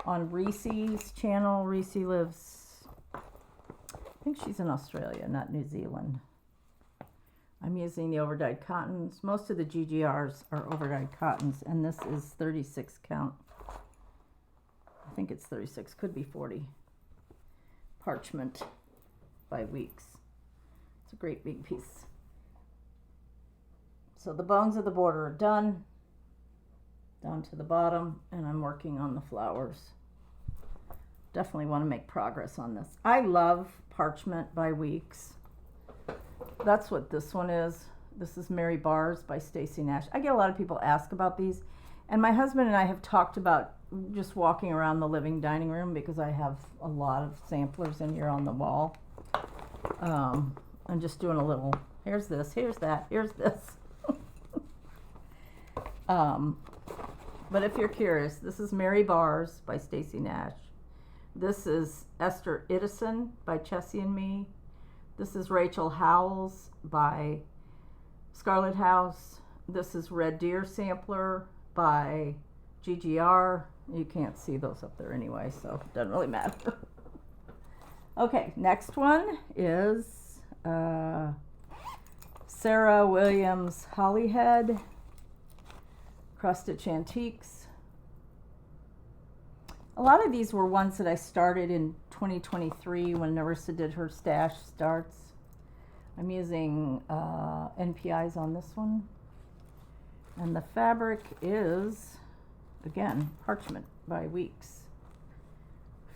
on Reese's channel. Reese lives, I think she's in Australia, not New Zealand. I'm using the overdyed cottons. Most of the GGRs are overdyed cottons, and this is 36 count. I think it's 36, could be 40. Parchment by Weeks. It's a great big piece. So the bones of the border are done, down to the bottom, and I'm working on the flowers. Definitely want to make progress on this. I love Parchment by Weeks. That's what this one is. This is Mary Bars by Stacy Nash. I get a lot of people ask about these, and my husband and I have talked about just walking around the living dining room because I have a lot of samplers in here on the wall. I'm just doing a little, here's this, here's that, here's this. But if you're curious, this is Mary Bars by Stacy Nash. This is Esther Idison by Chessie and Me. This is Rachel Howells by Scarlet House. This is Red Deer Sampler by GGR. You can't see those up there anyway, so it doesn't really matter. Okay, next one is Sarah Williams Hollyhead, Cross Stitch Antiques. A lot of these were ones that I started in 2023 when Narissa did her stash starts. I'm using NPIs on this one. And the fabric is, again, Parchment by Weeks.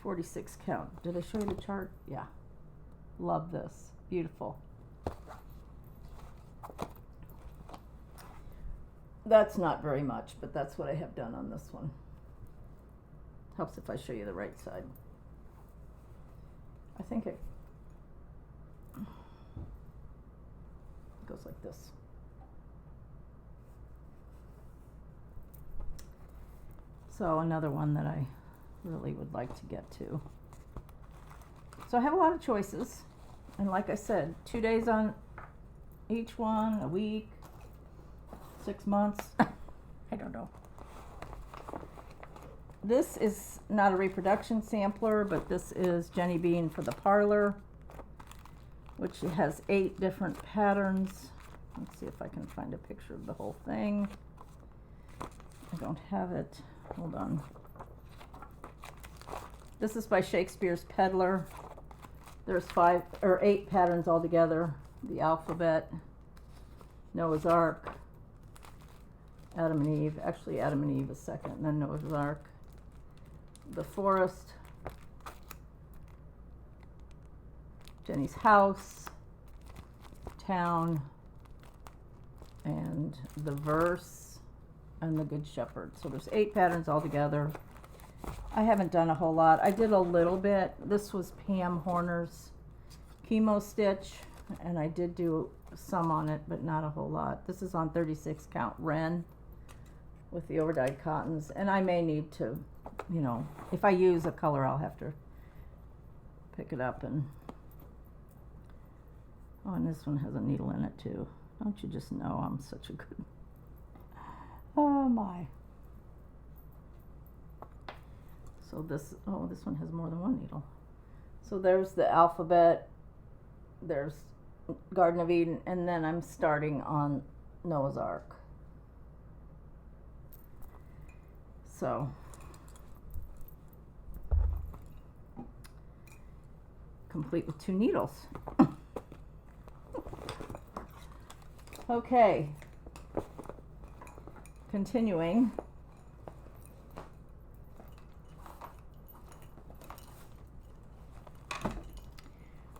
46 count. Did I show you the chart? Yeah. Love this. Beautiful. That's not very much, but that's what I have done on this one. Helps if I show you the right side. I think it goes like this. So another one that I really would like to get to. So I have a lot of choices. And like I said, 2 days on each one, a week, 6 months. I don't know. This is not a reproduction sampler, but this is Jenny Bean for the Parlor, which has 8 different patterns. Let's see if I can find a picture of the whole thing. I don't have it. Hold on. This is by Shakespeare's Peddler. There's 5 or 8 patterns altogether. The Alphabet, Noah's Ark, Adam and Eve. Actually, Adam and Eve is second, and then Noah's Ark. The Forest, Jenny's House, Town, and the Verse, and the Good Shepherd. So there's 8 patterns altogether. I haven't done a whole lot. I did a little bit. This was Pam Horner's Chemo Stitch, and I did do some on it, but not a whole lot. This is on 36 count Wren with the overdyed cottons, and I may need to, you know, if I use a color, I'll have to pick it up. And oh, and this one has a needle in it too. Don't you just know I'm such a good, oh my. So this, oh, this one has more than one needle. So there's the Alphabet, there's Garden of Eden, and then I'm starting on Noah's Ark. So, complete with 2 needles. Okay, continuing.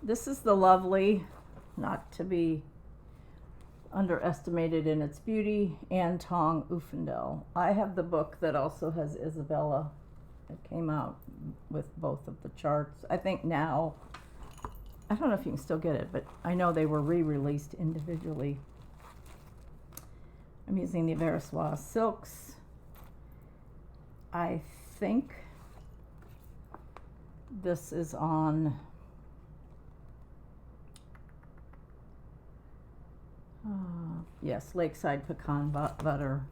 This is the lovely, not to be underestimated in its beauty, Anton Ufendel. I have the book that also has Isabella. It came out with both of the charts. I think now, I don't know if you can still get it, but I know they were re-released individually. I'm using the Veriswa silks. I think this is on yes, Lakeside Pecan Butter,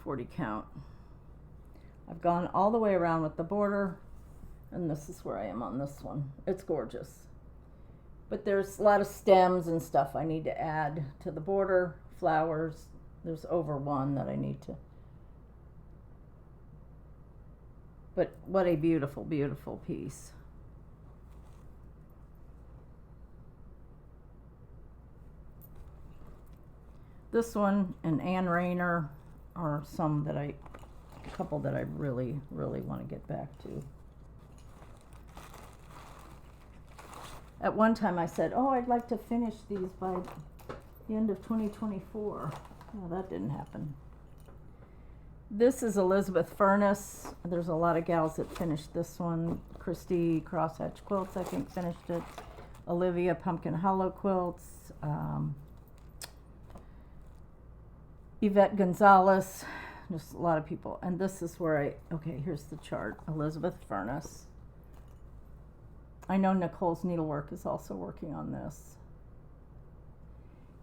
40 count. I've gone all the way around with the border, and this is where I am on this one. It's gorgeous. But there's a lot of stems and stuff I need to add to the border, flowers. There's over 1 that I need to. But what a beautiful, beautiful piece. This one and Anne Rayner are a couple that I really, really want to get back to. At one time I said, oh, I'd like to finish these by the end of 2024. Well, that didn't happen. This is Elizabeth Furness. There's a lot of gals that finished this one. Christy Crosshatch Quilts, I think, finished it. Olivia Pumpkin Hollow Quilts. Yvette Gonzalez, just a lot of people. And this is where okay, here's the chart. Elizabeth Furness. I know Nicole's Needlework is also working on this.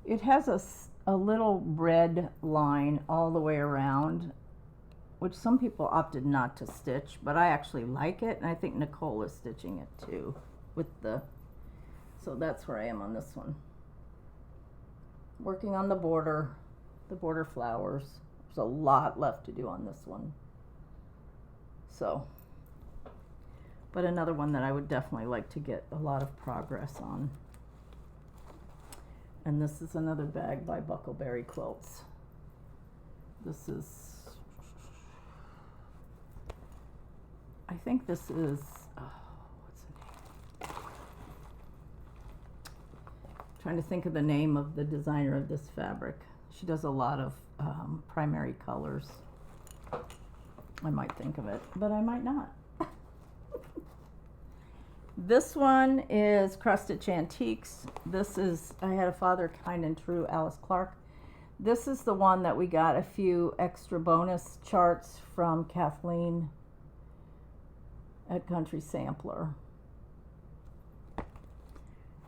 It has a little red line all the way around, which some people opted not to stitch, but I actually like it, and I think Nicole is stitching it too so that's where I am on this one. Working on the border flowers. There's a lot left to do on this one. So, but another one that I would definitely like to get a lot of progress on. And this is another bag by Buckleberry Quilts. This is, I think this is, what's the name? Trying to think of the name of the designer of this fabric. She does a lot of primary colors. I might think of it, but I might not. This one is Cross Stitch Antiques. This is, I had a Father Kind and True Alice Clark. This is the one that we got a few extra bonus charts from Kathleen at Country Sampler.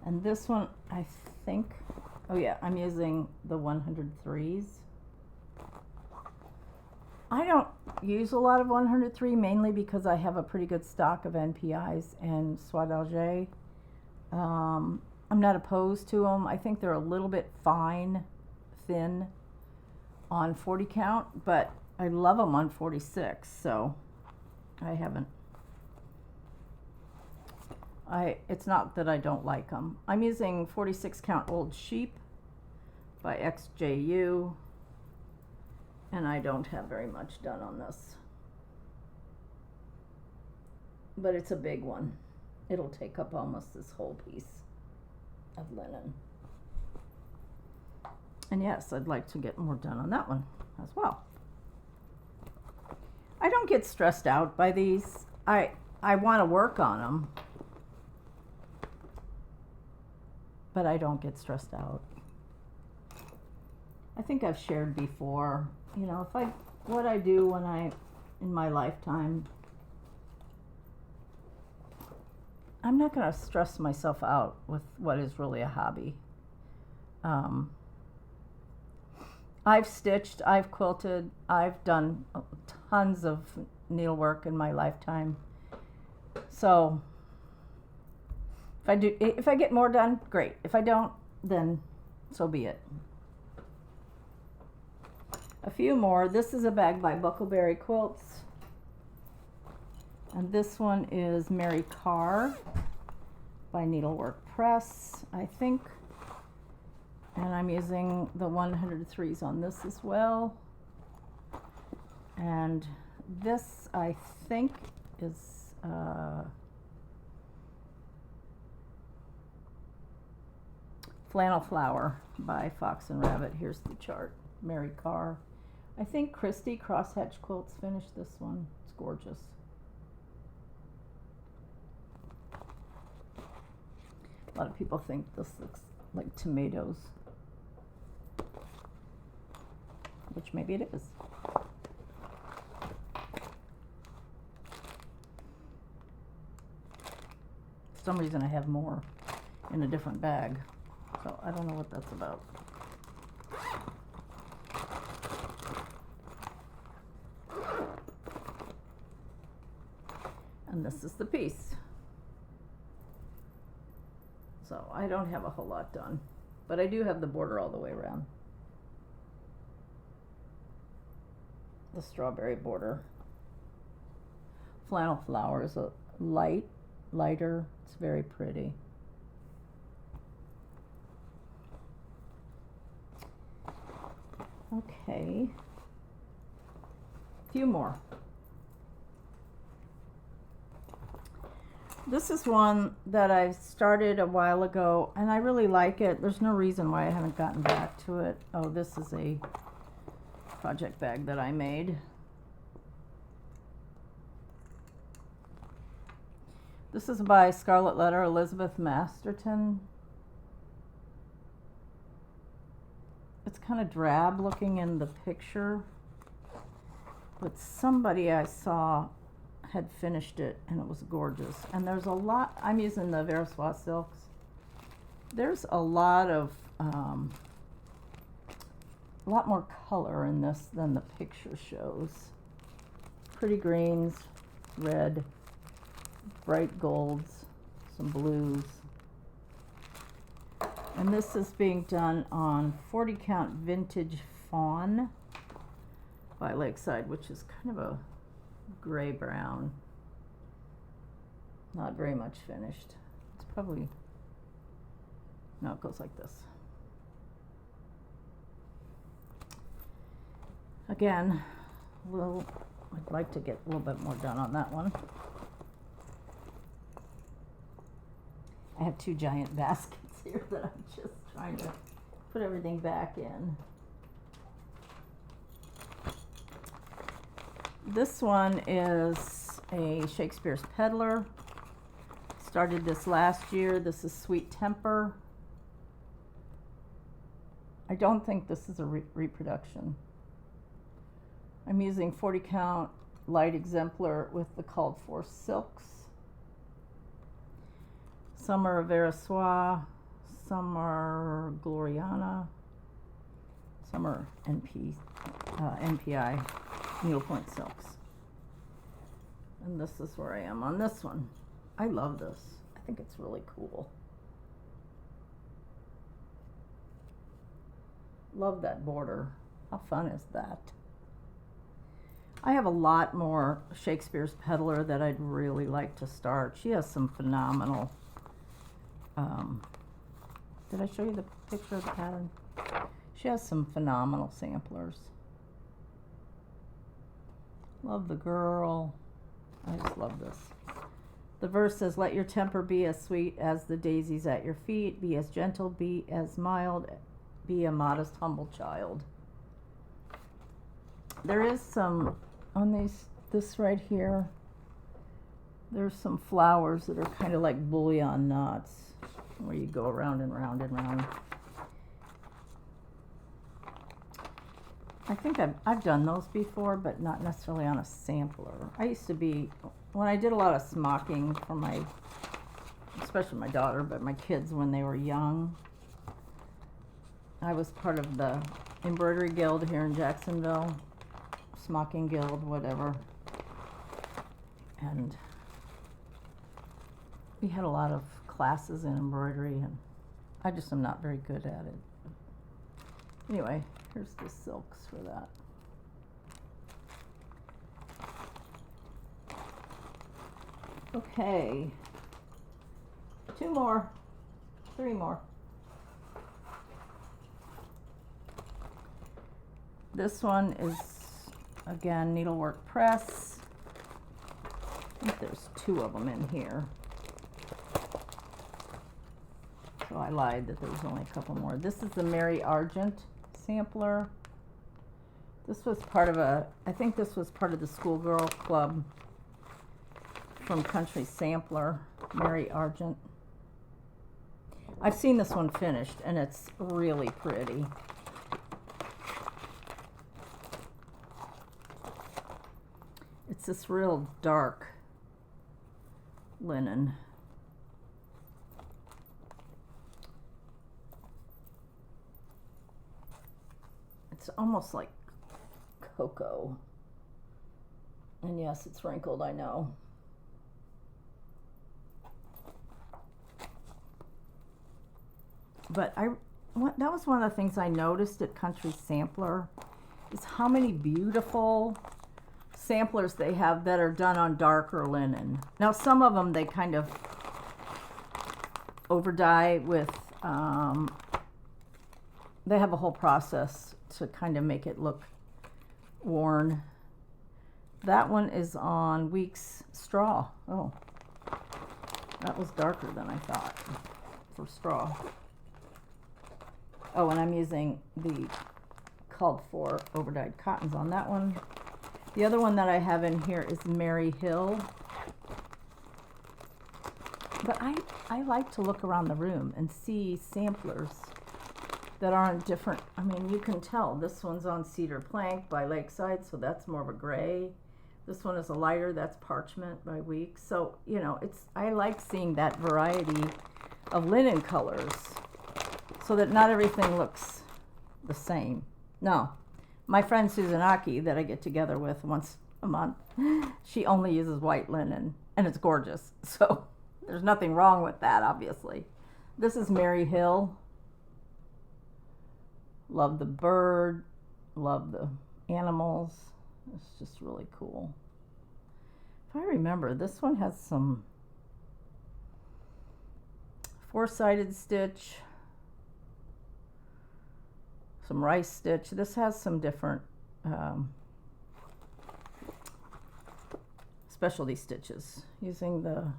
And this one, I think, oh yeah, I'm using the 103s. I don't use a lot of 103, mainly because I have a pretty good stock of NPIs and Soie d'Alger. I'm not opposed to them. I think they're a little bit thin on 40 count, but I love them on 46, so I haven't. It's not that I don't like them. I'm using 46 count Old Sheep by XJU, and I don't have very much done on this. But it's a big one. It'll take up almost this whole piece of linen. And yes, I'd like to get more done on that one as well. I don't get stressed out by these. I want to work on them, but I don't get stressed out. I think I've shared before, you know, what I do in my lifetime, I'm not going to stress myself out with what is really a hobby. I've stitched, I've quilted, I've done tons of needlework in my lifetime. So if I get more done, great. If I don't, then so be it. A few more. This is a bag by Buckleberry Quilts. And this one is Mary Carr by Needlework Press, I think. And I'm using the 103s on this as well. And this, I think, is Flannel Flower by Fox and Rabbit. Here's the chart. Mary Carr. I think Christy Crosshatch Quilts finished this one. It's gorgeous. A lot of people think this looks like tomatoes, which maybe it is. For some reason I have more in a different bag, so I don't know what that's about. And this is the piece. So I don't have a whole lot done, but I do have the border all the way around. The strawberry border. Flannel Flower is a lighter. It's very pretty. Okay. A few more. This is one that I started a while ago, and I really like it. There's no reason why I haven't gotten back to it. Oh, this is a project bag that I made. This is by Scarlet Letter, Elizabeth Masterton. It's kind of drab looking in the picture, but somebody I saw had finished it and it was gorgeous. And there's a lot, I'm using the Verswa silks. There's a lot of, a lot more color in this than the picture shows. Pretty greens, red, bright golds, some blues. And this is being done on 40 count vintage fawn by Lakeside, which is kind of a gray brown. Not very much finished. It's probably, no, it goes like this. Again, I'd like to get a little bit more done on that one. I have two giant baskets here that I'm just trying to put everything back in. This one is a Shakespeare's Peddler. Started this last year. This is Sweet Temper. I don't think this is a reproduction. I'm using 40 count light exemplar with the called for silks. Some are Verswa, some are Gloriana, some are NPI, needlepoint silks. And this is where I am on this one. I love this. I think it's really cool. Love that border. How fun is that? I have a lot more Shakespeare's Peddler that I'd really like to start. She has some phenomenal, did I show you the picture of the pattern? She has some phenomenal samplers. Love the girl. I just love this. The verse says, let your temper be as sweet as the daisies at your feet. Be as gentle, be as mild, be a modest, humble child. There is some, on this right here, there's some flowers that are kind of like bullion knots, where you go around and round and round. I think I've done those before, but not necessarily on a sampler. I used to be, when I did a lot of smocking for my, especially my daughter, but my kids when they were young, I was part of the embroidery guild here in Jacksonville, smocking guild, whatever. And we had a lot of classes in embroidery, and I just am not very good at it. Anyway, here's the silks for that. Okay. 2 more. 3 more. This one is, again, needlework press. I think there's 2 of them in here. So I lied that there was only a couple more. This is the Mary Argent sampler. This was part of I think this was part of the schoolgirl club from Country Sampler, Mary Argent. I've seen this one finished and it's really pretty. It's this real dark linen. It's almost like cocoa. And yes, it's wrinkled, I know. But that was one of the things I noticed at Country Sampler, is how many beautiful samplers they have that are done on darker linen. Now some of them they kind of over dye with, they have a whole process to kind of make it look worn. That one is on Weeks Straw. Oh, that was darker than I thought for straw. Oh, and I'm using the called for overdyed cottons on that one. The other one that I have in here is Mary Hill. But I like to look around the room and see samplers that aren't different. I mean, you can tell this one's on Cedar Plank by Lakeside, so that's more of a gray. This one is a lighter, that's Parchment by Weeks. So, you know, I like seeing that variety of linen colors so that not everything looks the same. No, my friend Susan Aki that I get together with once a month, she only uses white linen and it's gorgeous. So there's nothing wrong with that, obviously. This is Mary Hill. Love the bird, love the animals. It's just really cool. If I remember, this one has some 4-sided stitch, some rice stitch. This has some different specialty stitches using the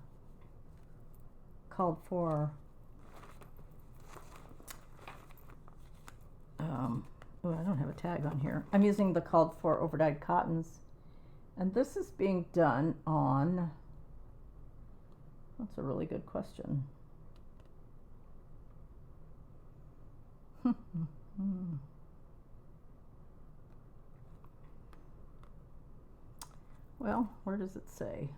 called for oh, I don't have a tag on here. I'm using the called for overdyed cottons, and this is being done on, that's a really good question. Well, where does it say?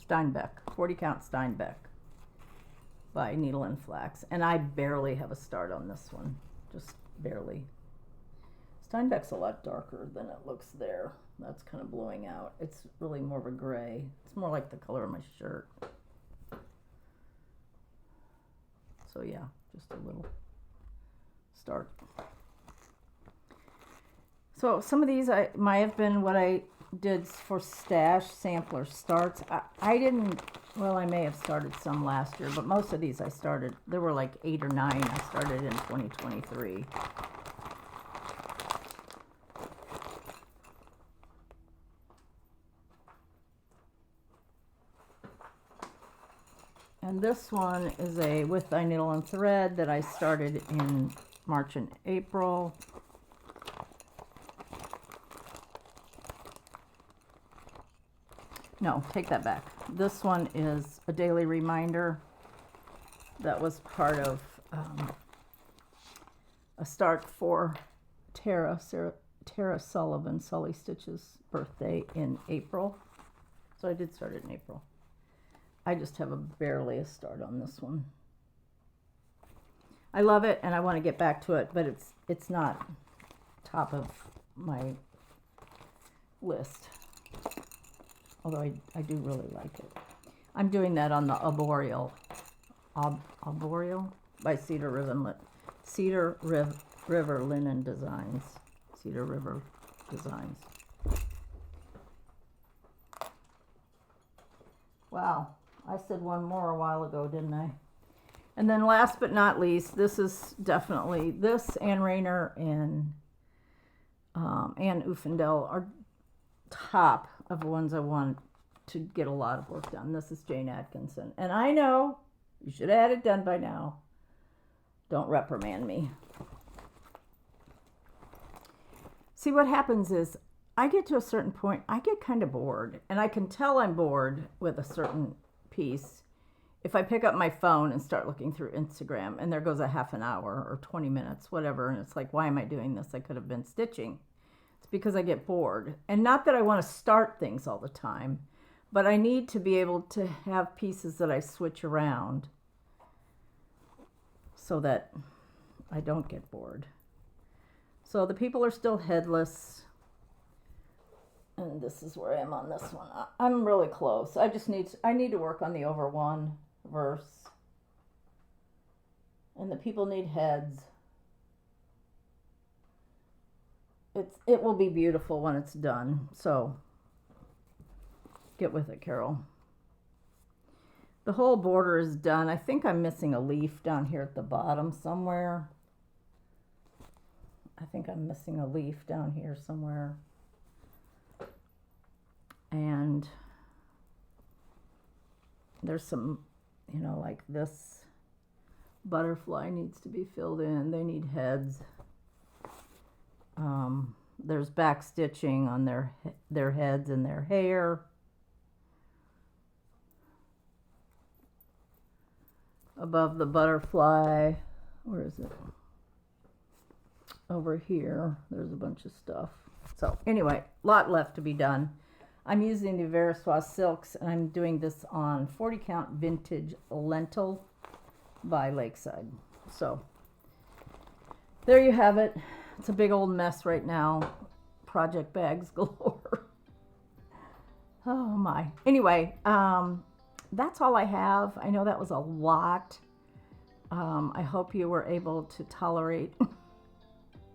Steinbeck, 40 count Steinbeck by Needle and Flax. And I barely have a start on this one, just barely. Steinbeck's a lot darker than it looks there. That's kind of blowing out. It's really more of a gray. It's more like the color of my shirt. So yeah, just a little start. So some of these might have been what I did for stash sampler starts. I didn't, well, I may have started some last year, but most of these I started, there were like 8 or 9 I started in 2023. And this one is a With Thy Needle and Thread that I started in March and April. No, take that back. This one is a daily reminder that was part of a start for Tara Sullivan, Sully Stitch's birthday in April. So I did start it in April. I just have barely a start on this one. I love it and I want to get back to it, but it's not top of my list. Although I do really like it. I'm doing that on the Arboreal by Cedar Ribbon River Linen Designs. Cedar River Designs. Wow, I said one more a while ago, didn't I? And then last but not least, this is definitely, this Ann Rayner and Ann Ufendel are top of the ones I want to get a lot of work done. This is Jane Atkinson. And I know you should have had it done by now. Don't reprimand me. See, what happens is I get to a certain point, I get kind of bored. And I can tell I'm bored with a certain piece if I pick up my phone and start looking through Instagram and there goes a half an hour or 20 minutes, whatever. And it's like, why am I doing this? I could have been stitching. It's because I get bored. And not that I want to start things all the time, but I need to be able to have pieces that I switch around so that I don't get bored. So the people are still headless. And this is where I am on this one. I'm really close. I need to work on the over one verse. And the people need heads. It will be beautiful when it's done. So get with it, Carol. The whole border is done. I think I'm missing a leaf down here at the bottom somewhere. I think I'm missing a leaf down here somewhere. And there's some, like this butterfly needs to be filled in. They need heads. There's back stitching on their heads and their hair. Above the butterfly, where is it? Over here, there's a bunch of stuff. So anyway, a lot left to be done. I'm using the Veriswa silks, and I'm doing this on 40 count vintage lentil by Lakeside. So there you have it. It's a big old mess right now. Project bags galore. Oh my. Anyway, that's all I have. I know that was a lot. I hope you were able to tolerate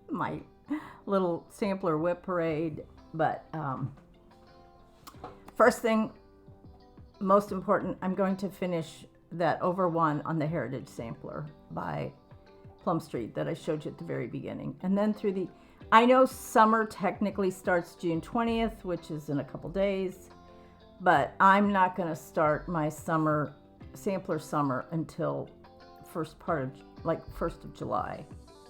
my little sampler whip parade, but first thing, most important, I'm going to finish that over one on the Heritage Sampler by Plum Street that I showed you at the very beginning. And then I know summer technically starts June 20th, which is in a couple days, but I'm not going to start my sampler summer until 1st of July.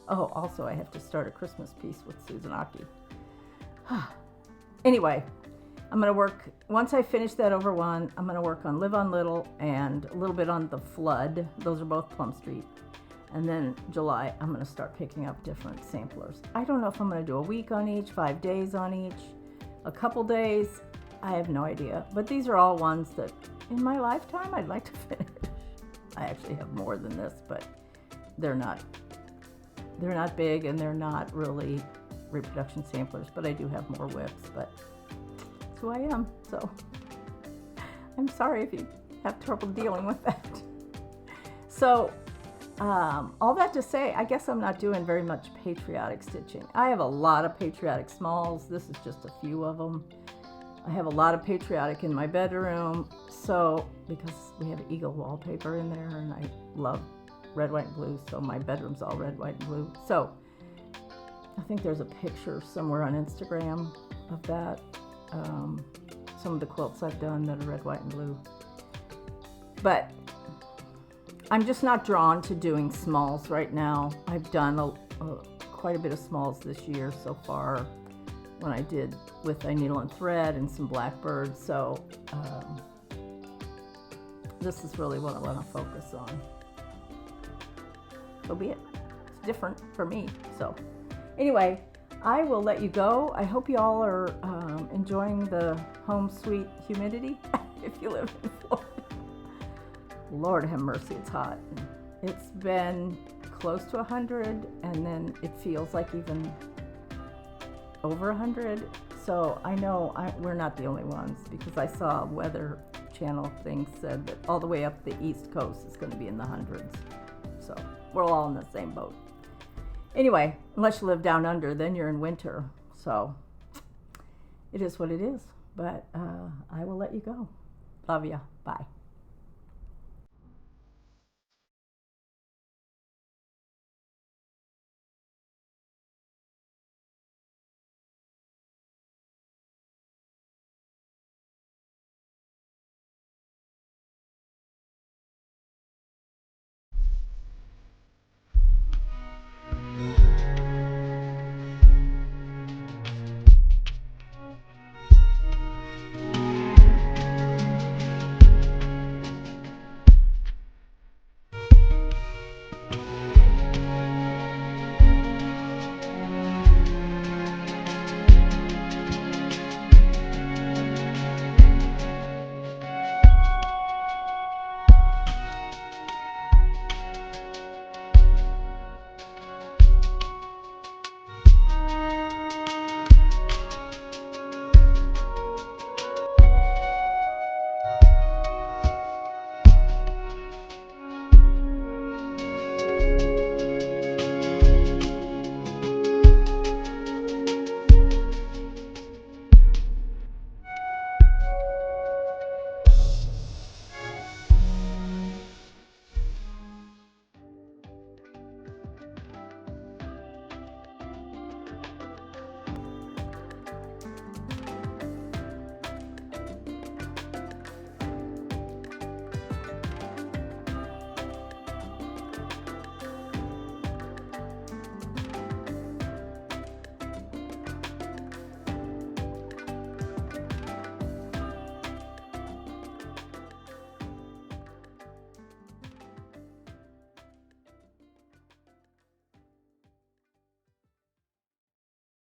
Oh, also I have to start a Christmas piece with Susan Aki. Anyway, I'm going to work, once I finish that over one, I'm going to work on Live on Little and a little bit on The Flood. Those are both Plum Street. And then July, I'm going to start picking up different samplers. I don't know if I'm going to do a week on each, 5 days on each, a couple days. I have no idea. But these are all ones that in my lifetime I'd like to finish. I actually have more than this, but they're not big and they're not really reproduction samplers, but I do have more whips, but that's who I am. So I'm sorry if you have trouble dealing with that. So all that to say, I guess I'm not doing very much patriotic stitching. I have a lot of patriotic smalls. This is just a few of them. I have a lot of patriotic in my bedroom, so because we have eagle wallpaper in there and I love red, white, and blue, so my bedroom's all red, white, and blue. So I think there's a picture somewhere on Instagram of that. Some of the quilts I've done that are red, white, and blue. But I'm just not drawn to doing smalls right now. I've done quite a bit of smalls this year so far when I did with a needle and thread and some blackbirds. So this is really what I want to focus on. So be it. It's different for me. So anyway, I will let you go. I hope you all are enjoying the home sweet humidity if you live in Florida. Lord have mercy, it's hot. It's been close to 100 and then it feels like even over 100. So I know we're not the only ones, because I saw a Weather Channel thing said that all the way up the East Coast is going to be in the hundreds. So we're all in the same boat. Anyway, unless you live down under, then you're in winter. So it is what it is. But I will let you go. Love ya. Bye.